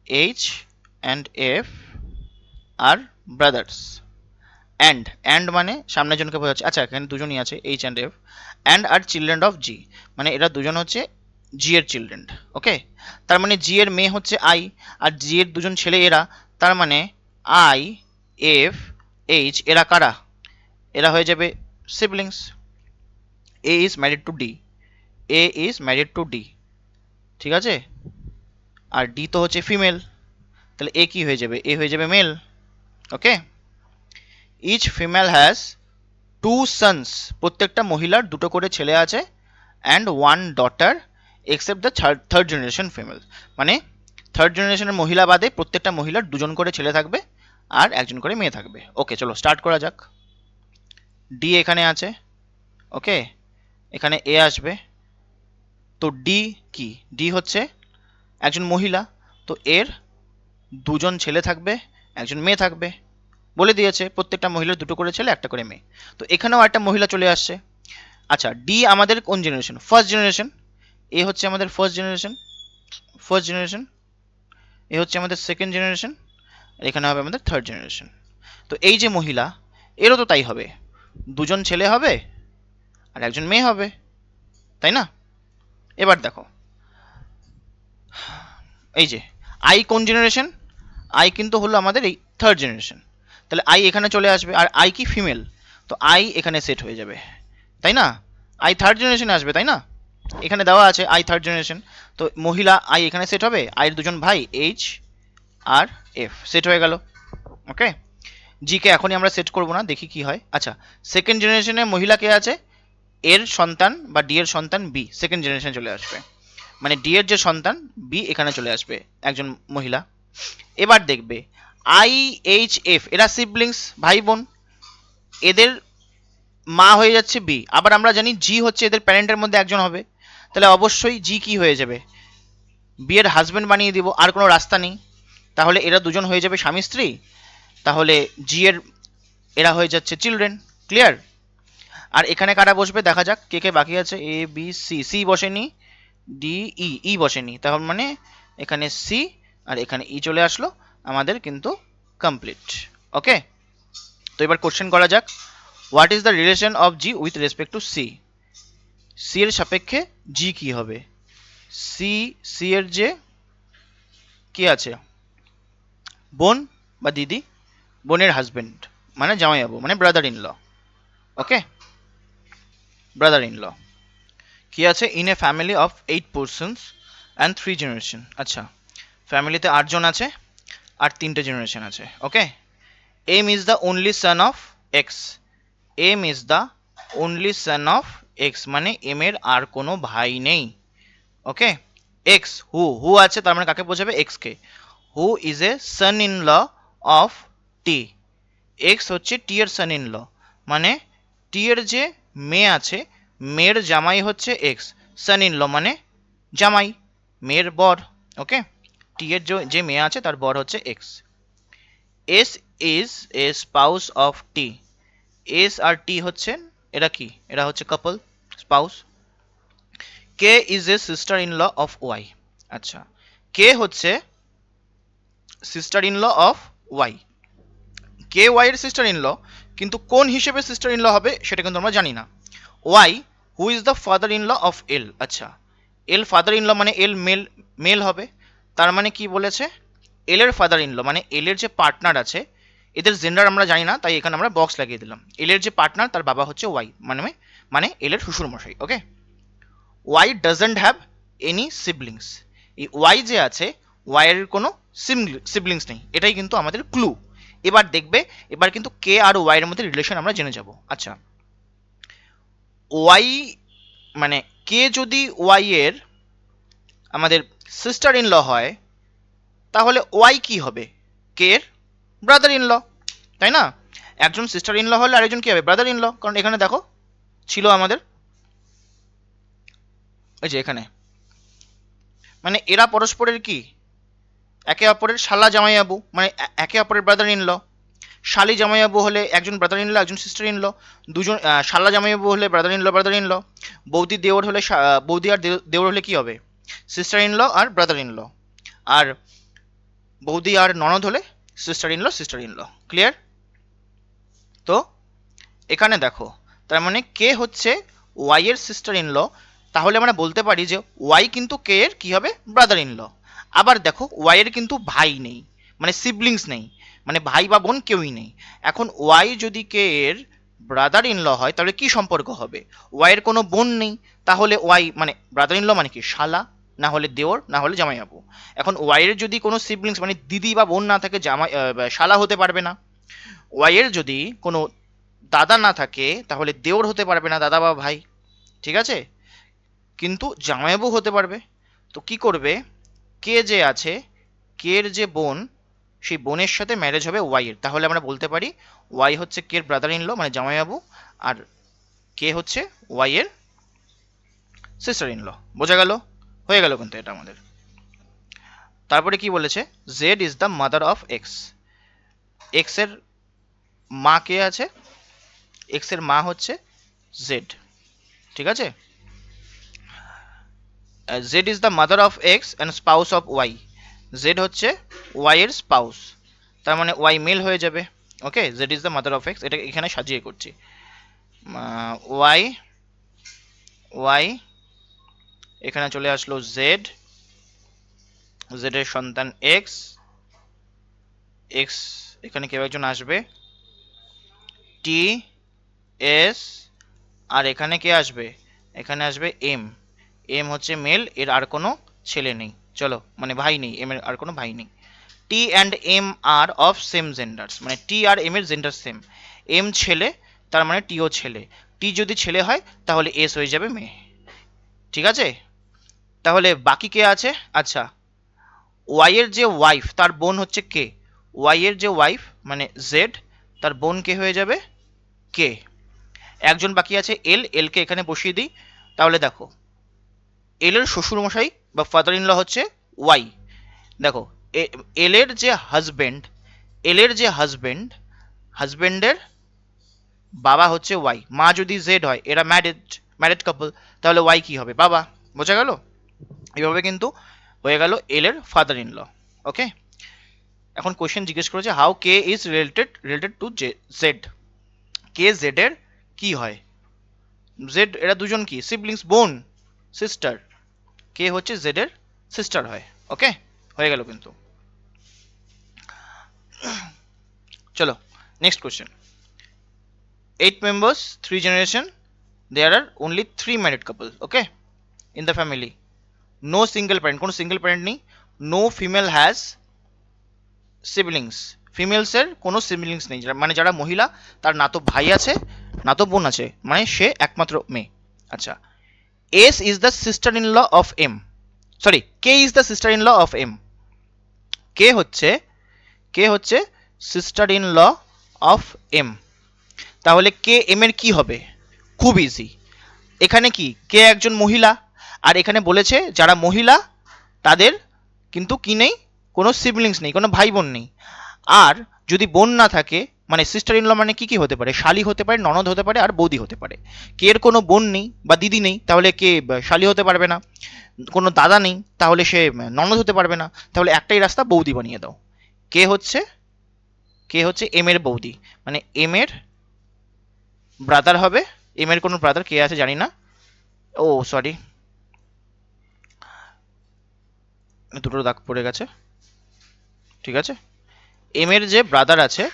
H and F are brothers. And মানে সামনের জনকে বোঝাচ্ছে, আচ্ছা এখানে দুজনই আছে H and F. And are children of G, মানে এরা দুজন হচ্ছে জি এর চিলড্রেন। ওকে, তার মানে জি এর মেয়ে হচ্ছে আই, আর জি এর দুজন ছেলে এরা, তার মানে আই এফ এইচ এরা কারা? এরা হয়ে যাবে siblings. A is married two D, A is married two D. ঠিক আছে, আর ডি তো হচ্ছে ফিমেল, তাহলে এ কি হয়ে যাবে? এ হয়ে যাবে male. Okay, each female has 2 sons, প্রত্যেকটা মহিলার দুটো করে ছেলে আছে, and 1 daughter except the third generation female, মানে থার্ড জেনারেশনের মহিলা বাদে প্রত্যেকটা মহিলার দুজন করে ছেলে থাকবে আর একজন করে মেয়ে থাকবে। ওকে, চলো স্টার্ট করা যাক। ডি এখানে আছে, ওকে, এখানে এ আসবে, তো ডি কি? ডি হচ্ছে একজন মহিলা, তো এর দুজন ছেলে থাকবে একজন মেয়ে থাকবে, বলে দিয়েছে প্রত্যেকটা মহিলার দুটো করে ছেলে একটা করে মেয়ে। তো এখানেও একটা মহিলা চলে আসছে। আচ্ছা, ডি আমাদের কোন জেনারেশন? First generation. এ হচ্ছে আমাদের ফার্স্ট জেনারেশন। এ হচ্ছে আমাদের সেকেন্ড জেনারেশন, আর এখানে হবে আমাদের থার্ড জেনারেশন। তো এই যে মহিলা, এরও তো তাই হবে, দুজন ছেলে হবে আর একজন মেয়ে হবে, তাই না? এবার দেখো, এই যে আই কোন জেনারেশন? আই কিন্তু হলো আমাদের এই থার্ড জেনারেশন, তাহলে আই এখানে চলে আসবে, আর আই কি ফিমেল, তো আই এখানে সেট হয়ে যাবে, তাই না? আই থার্ড জেনারেশনে আসবে, তাই না? এখানে দেওয়া আছে আই থার্ড জেনারেশন, তো মহিলা আই এখানে সেট হবে, আইয়ের দুজন ভাই এইচ আর এফ সেট হয়ে গেল। ওকে, জিকে এখনই আমরা সেট করব না, দেখি কি হয়। আচ্ছা, সেকেন্ড জেনারেশনে মহিলা কে আছে? এর সন্তান বা ডি এর সন্তান বি সেকেন্ড জেনারেশনে চলে আসবে, মানে ডি এর যে সন্তান বি এখানে চলে আসবে একজন মহিলা। এবার দেখবে আই এইচ এফ এরা সিবলিংস, ভাই বোন, এদের মা হয়ে যাচ্ছে বি, আবার আমরা জানি জি হচ্ছে এদের প্যারেন্টের মধ্যে একজন হবে, তাহলে অবশ্যই জি কি হয়ে যাবে? বি এর হাজবেন্ড বানিয়ে দিব, আর কোনো রাস্তা নেই। তাহলে এরা দুজন হয়ে যাবে স্বামী স্ত্রী, তাহলে জি এর এরা হয়ে যাচ্ছে চিলড্রেন। ক্লিয়ার? আর এখানে কারা বসবে দেখা যাক, কে কে বাকি আছে। এ বি সি, সি বসেনি, ডি ই, ই বসেনি, তাহলে মানে এখানে সি আর এখানে ই চলে আসলো, আমাদের কিন্তু কমপ্লিট। ওকে, তো এবার কোশ্চেন করা যাক, what is the relation of G with respect to C? C এর সাপেক্ষে জি কি হবে? সি এর যে কি আছে, বোন বা দিদি, বোনের হাজবেন্ড মানে জামাইবাবু মানে brother in law. Okay, brother in law. কি আছে, in a family of 8 persons and 3 generation. আচ্ছা, ফ্যামিলিতে 8 জন আছে আর 3টে জেনারেশন আছে। Okay, M is the only son of X. M is the only son of X মানে এম এর আর কোনো ভাই নেই। ওকে, এক্স হু আছে, তার মানে কাকে বোঝাবে? এক্স কে। Who is a son in law of T. X হচ্ছে টি এর সান ইন ল, মানে টি এর যে মেয়ে আছে, মেয়ের জামাই হচ্ছে এক্স। সান ইন ল মানে জামাই, মেয়ের বর। ওকে, টি এর যে মেয়ে আছে তার বর হচ্ছে X. S is a spouse of T. S আর টি হচ্ছে, এরা কি? এরা হচ্ছে couple, spouse. K is a sister in law of Y. আচ্ছা, কে হচ্ছে sister in law of Y. K Y এর সিস্টার ইন ল, কিন্তু কোন হিসেবে সিস্টার ইন ল হবে সেটা কিন্তু আমরা জানি না। Y, who is the father in law of L. আচ্ছা, এল ফাদার ইন ল মানে এল মেল হবে, তার মানে কি বলেছে? এল এর ফাদার ইন ল মানে এল এর যে পার্টনার আছে, এদের জেন্ডার আমরা জানি না, তাই এখানে আমরা বক্স লাগিয়ে দিলাম। এল এর যে পার্টনার তার বাবা হচ্ছে ওয়াই, মানে এল এর শ্বশুর মশাই। Okay, Y doesn't have any siblings. এই ওয়াই যে আছে, ওয়াই এর কোনো সিবলিংস নেই, এটাই কিন্তু আমাদের ক্লু। এবার দেখবে, এবার কিন্তু কে আর ওয়াই এর মধ্যে রিলেশন আমরা জেনে যাব। আচ্ছা, ওয়াই মানে কে যদি ওয়াই এর আমাদের সিস্টার ইন ল হয়, তাহলে ওয়াই কি হবে? কে এর ব্রাদার ইন ল, তাই না? একজন সিস্টার ইন ল হলে আরেকজন কি হবে? Brother in law. কারণ এখানে দেখো ছিল আমাদের, এই যে এখানে, মানে এরা পরস্পরের কি? একে অপরের শালা জামাইবাবু, মানে একে অপরের ব্রাদার ইন ল। শালি জামাইবাবু হলে একজন ব্রাদার ইন ল, একজন সিস্টার ইন ল। দুজন শালা জামাইবাবু হলে brother in law, brother in law. বৌদি দেওর হলে বৌদি আর দেওর হলে কি হবে? সিস্টার ইন ল আর ব্রাদার ইন ল। আর বৌদি আর ননদ হলে sister in law, sister in law. Clear? তো এখানে দেখো, তার মানে কে হচ্ছে ওয়াই এর সিস্টার ইন ল, তাহলে আমরা বলতে পারি যে ওয়াই কিন্তু কে এর কি হবে? Brother in law. আবার দেখো, ওয়াই এর কিন্তু ভাই নেই, মানে সিবলিংস নেই, মানে ভাই বা বোন কেউই নেই। এখন ওয়াই যদি কে এর ব্রাদার ইন ল হয়, তাহলে কি সম্পর্ক হবে? ওয়াই এর কোনো বোন নেই, তাহলে ওয়াই মানে ব্রাদার ইন ল মানে কি? শালা, না হলে দেওর, না হলে জামাইবাবু। এখন ওয়াই এর যদি কোনো সিবলিংস মানে দিদি বা বোন না থাকে, শালা হতে পারবে না। ওয়াই এর যদি কোনো দাদা না থাকে, তাহলে দেওর হতে পারবে না, দাদা বা ভাই। ঠিক আছে, কিন্তু জামাইবাবু হতে পারবে। তো কি করবে? কে যে আছে, কে এর যে বোন, সেই বোনের সাথে ম্যারেজ হবে ওয়াই এর, তাহলে আমরা বলতে পারি ওয়াই হচ্ছে কে এর ব্রাদার ইন ল মানে জামাইবাবু, আর কে হচ্ছে ওয়াই এর সিস্টার ইন ল। বোঝা গেল? হয়ে গেল কিন্তু এটা আমাদের। তারপরে কি বলেছে? Z is the mother of x. X এর মা কে আছে? এক্স এর মা হচ্ছে জেড। ঠিক আছে, Z is the mother of X and spouse of Y. Z হচ্ছে ওয়াই এর স্পাউস, তার মানে ওয়াই মেল হয়ে যাবে। Okay, Z is the mother of X, এটা এখানে সাজিয়ে করছি। ওয়াই ওয়াই এখানে চলে আসলো জেড, জেড এর সন্তান এক্স, এক্স এখানে কেউ একজন আসবে, টি এস, আর এখানে কে আসবে? এখানে আসবে এম। এম হচ্ছে মেল, এর আর কোনো ছেলে নেই, চলো মানে ভাই নেই, এম এর আর কোনো ভাই নেই। T and M are of same genders, মানে টি আর এম এর জেন্ডার সেম। এম ছেলে, তার মানে টিও ছেলে। টি যদি ছেলে হয় তাহলে এস হয়ে যাবে মেয়ে। ঠিক আছে, তাহলে বাকি কে আছে? আচ্ছা, ওয়াই এর যে ওয়াইফ, তার বোন হচ্ছে কে। ওয়াই এর যে ওয়াইফ মানে জেড, তার বোন কে হয়ে যাবে? কে। একজন বাকি আছে এল, এল কে এখানে বসিয়ে দিই। তাহলে দেখো, এল এর শ্বশুর মশাই বা ফাদার ইন ল হচ্ছে ওয়াই। দেখো, এল এর যে হাজবেন্ড, এল এর যে হাজবেন্ড, হাজবেন্ডের বাবা হচ্ছে ওয়াই। মা যদি জেড হয়, এরা ম্যারিড কাপল, তাহলে ওয়াই কি হবে? বাবা। বোঝা গেল? এইভাবে কিন্তু হয়ে গেল এল এর ফাদার ইন ল। ওকে, এখন কোশ্চেন জিজ্ঞেস করেছে how K is related to Z. K Z এর কি হয়? জেড এরা দুজন কি সিবলিংস, বোন, সিস্টার। কে হচ্ছে জেড এর সিস্টার হয়। ওকে, হয়ে গেল কিন্তু। চলো next question. 8 members, 3 generation. There are only 3 married couple. Okay, in the family. No single parent. কোনো single parent নেই। No female has siblings. Females এর কোনো সিবলিংস নেই, মানে যারা মহিলা তার না তো ভাই আছে না তো বোন আছে, মানে সে একমাত্র মেয়ে। আচ্ছা, S is the sister in law of M. Sorry, K is the sister in law of M. K হচ্ছে sister in law of M. তাহলে কে এম এর কি হবে? খুব ইজি। এখানে কি কে একজন মহিলা, আর এখানে বলেছে যারা মহিলা তাদের কিন্তু কি নেই, কোনো সিবলিংস নেই, কোনো ভাই বোন নেই। আর যদি বোন না থাকে, মানে সিস্টার ইন ল মানে কি কি হতে পারে? শালি হতে পারে, ননদ হতে পারে, আর বৌদি হতে পারে। কে এর কোনো বোন নেই বা দিদি নেই, তাহলে কে শালি হতে পারবে না। কোনো দাদা নেই, তাহলে সে ননদ হতে পারবে না। তাহলে একটাই রাস্তা, বৌদি বানিয়ে দাও। কে হচ্ছে এম এর বৌদি, মানে এম এর ব্রাদার হবে। এম এর কোনো ব্রাদার কে আছে জানি না, ও সরি, দুটো দাগ পড়ে গেছে। ঠিক আছে, এম এর যে ব্রাদার আছে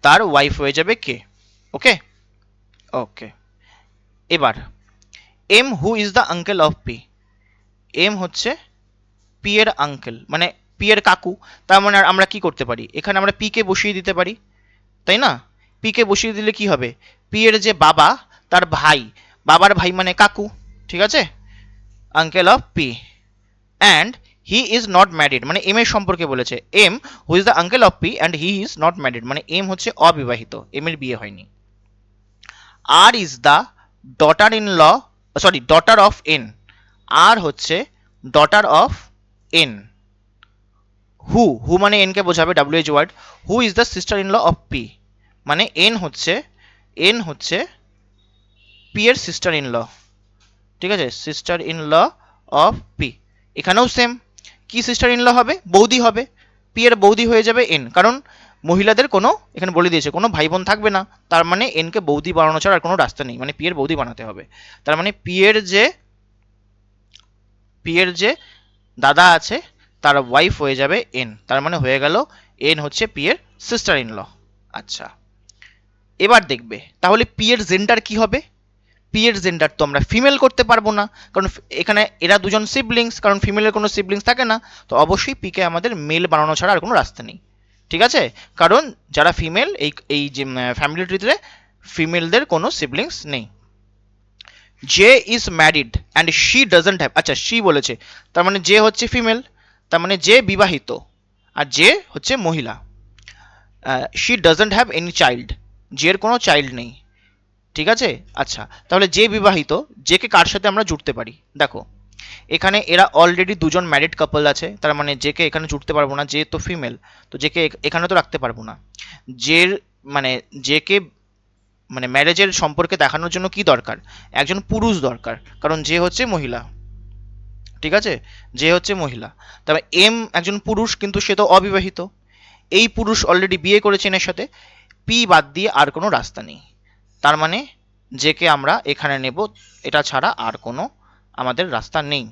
তার ওয়াইফ হয়ে যাবে কে। ওকে ওকে, এবার M who is the uncle of P. M হচ্ছে পি এর আঙ্কেল, মানে পি এর কাকু। তার মানে আমরা কি করতে পারি, এখানে আমরা পি কে বসিয়ে দিতে পারি, তাই না? পি কে বসিয়ে দিলে কি হবে? পি এর যে বাবা তার ভাই, বাবার ভাই মানে কাকু। ঠিক আছে, uncle of P. And he is not married, মানে এম এর সম্পর্কে বলেছে। M who is the uncle of P and he is not married, মানে এম হচ্ছে অবিবাহিত, এম এর বিয়ে হয়নি। R is the daughter in law, sorry daughter of N. R হচ্ছে ডটার অফ এন। হু মানে এন কে বোঝাবে, W word. Who is the sister in law of P, মানে এন হচ্ছে পি এর সিস্টার ইন ল। ঠিক আছে, sister in law of P. এখানেও সেম, কি সিস্টার ইন ল হবে? বৌদি হবে। পি এর বৌদি হয়ে যাবে এন, কারণ মহিলাদের কোনো, এখানে বলে দিয়েছে কোনো ভাই বোন থাকবে না, তার মানে এন কে বৌদি বানানো ছাড়া আর কোনো রাস্তা নেই, মানে পি এর বৌদি বানাতে হবে। তার মানে পি এর যে দাদা আছে তার ওয়াইফ হয়ে যাবে এন, তার মানে হয়ে গেল এন হচ্ছে পি এর সিস্টার ইন ল। আচ্ছা, এবার দেখবে তাহলে পি এর জেন্ডার কি হবে। পি এর জেন্ডার তো আমরা ফিমেল করতে পারবো না, কারণ এখানে এরা দুজন সিবলিংস, কারণ ফিমেলের কোনো সিবলিংস থাকে না। তো অবশ্যই পি কে আমাদের মেল বানানো ছাড়া আর কোনো রাস্তা নেই। ঠিক আছে, কারণ যারা ফিমেল, এই যে ফ্যামিলি ট্রিতে ফিমেলদের কোনো সিবলিংস নেই। J is married and she doesn't have, আচ্ছা শি বলেছে, তার মানে জে হচ্ছে ফিমেল, তার মানে জে বিবাহিত আর জে হচ্ছে মহিলা। She doesn't have any child, জের কোনো চাইল্ড নেই। ঠিক আছে, আচ্ছা তাহলে যে বিবাহিত, যে কে কার সাথে আমরা জুড়তে পারি? দেখো এখানে এরা অলরেডি দুজন ম্যারিড কাপল আছে, তার মানে যে কে এখানে জুড়তে পারবো না, যে তো ফিমেল, তো যে কে এখানে তো রাখতে পারবো না। জের মানে যে কে মানে ম্যারেজের সম্পর্কে দেখানোর জন্য কি দরকার? একজন পুরুষ দরকার, কারণ যে হচ্ছে মহিলা। ঠিক আছে, যে হচ্ছে মহিলা, তবে এম একজন পুরুষ, কিন্তু সে তো অবিবাহিত। এই পুরুষ অলরেডি বিয়ে করেছে এর সাথে, পি বাদ দিয়ে আর কোনো রাস্তা নেই। তার মানে যে কে আমরা এখানে নেব, এটা ছাড়া আর কোনো আমাদের রাস্তা নেই।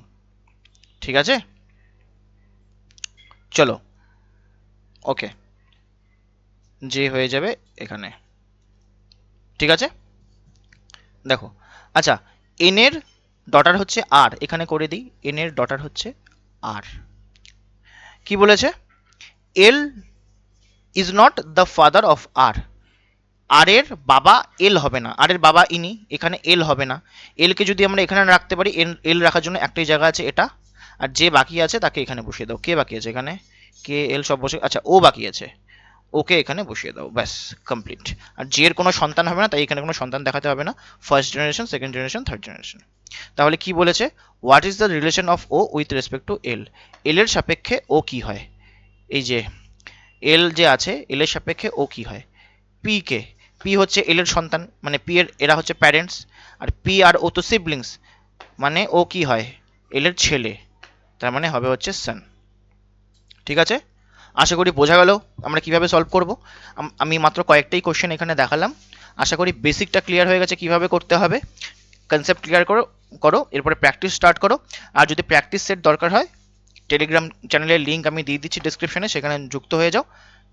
ঠিক আছে, চলো ওকে, যে হয়ে যাবে এখানে। ঠিক আছে, দেখো আচ্ছা, এন এর ডটার হচ্ছে আর, এখানে করে দিই, এন এর ডটার হচ্ছে আর। কি বলেছে? L is not the father of R. R এর বাবা এল হবে না, আর এর বাবা ইনি, এখানে এল হবে না। এলকে যদি আমরা এখানে রাখতে পারি, এল রাখার জন্য একটাই জায়গা আছে এটা, আর যে বাকি আছে তাকে এখানে বসিয়ে দাও। কে বাকি আছে এখানে? কে এল সব বসে, আচ্ছা ও বাকি আছে, ওকে এখানে বসিয়ে দাও, ব্যাস কমপ্লিট। আর যে এর কোনো সন্তান হবে না, তাই এখানে কোনো সন্তান দেখাতে হবে না। First generation, second generation, third generation. তাহলে কি বলেছে? What is the relation of O with respect to L. L এর সাপেক্ষে ও কি হয়? এই যে এল যে আছে, এল এর সাপেক্ষে ও কি হয়? পি কে, পি হচ্ছে এল এর সন্তান, মানে পি এর এরা হচ্ছে প্যারেন্টস, আর পি আর ও তো সিবলিংস। মানে ও কি হয়, এল এর ছেলে, তার মানে হবে হচ্ছে সান। ঠিক আছে, আশা করি বোঝা গেল আমরা কিভাবে সলভ করব। আমি মাত্র কয়েকটাই কোশ্চেন এখানে দেখালাম, আশা করি বেসিকটা ক্লিয়ার হয়ে গেছে কিভাবে করতে হবে। কনসেপ্ট ক্লিয়ার করো করো এরপরে প্র্যাকটিস স্টার্ট করো। আর যদি প্র্যাকটিস সেট দরকার হয়, টেলিগ্রাম চ্যানেলের লিঙ্ক আমি দিয়ে দিচ্ছি ডিসক্রিপশনে, সেখানে যুক্ত হয়ে যাও,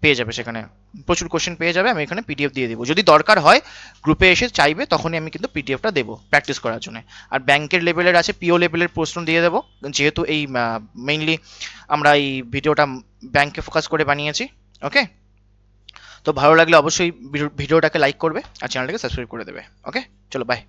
পেয়ে যাবে, সেখানে প্রচুর কোশ্চেন পেয়ে যাবে। আমি এখানে পিডিএফ দিয়ে দেবো, যদি দরকার হয় গ্রুপে এসে চাইবে তখনই আমি কিন্তু পিডিএফটা দেবো প্র্যাকটিস করার জন্য। আর ব্যাংকের লেভেলের আছে, পিও লেভেলের প্রশ্ন দিয়ে দেবো, যেহেতু এই মেইনলি আমরা এই ভিডিওটা ব্যাংকে ফোকাস করে বানিয়েছি। ওকে, তো ভালো লাগলে অবশ্যই ভিডিওটাকে লাইক করবে আর চ্যানেলটাকে সাবস্ক্রাইব করে দেবে। ওকে, চলো বাই।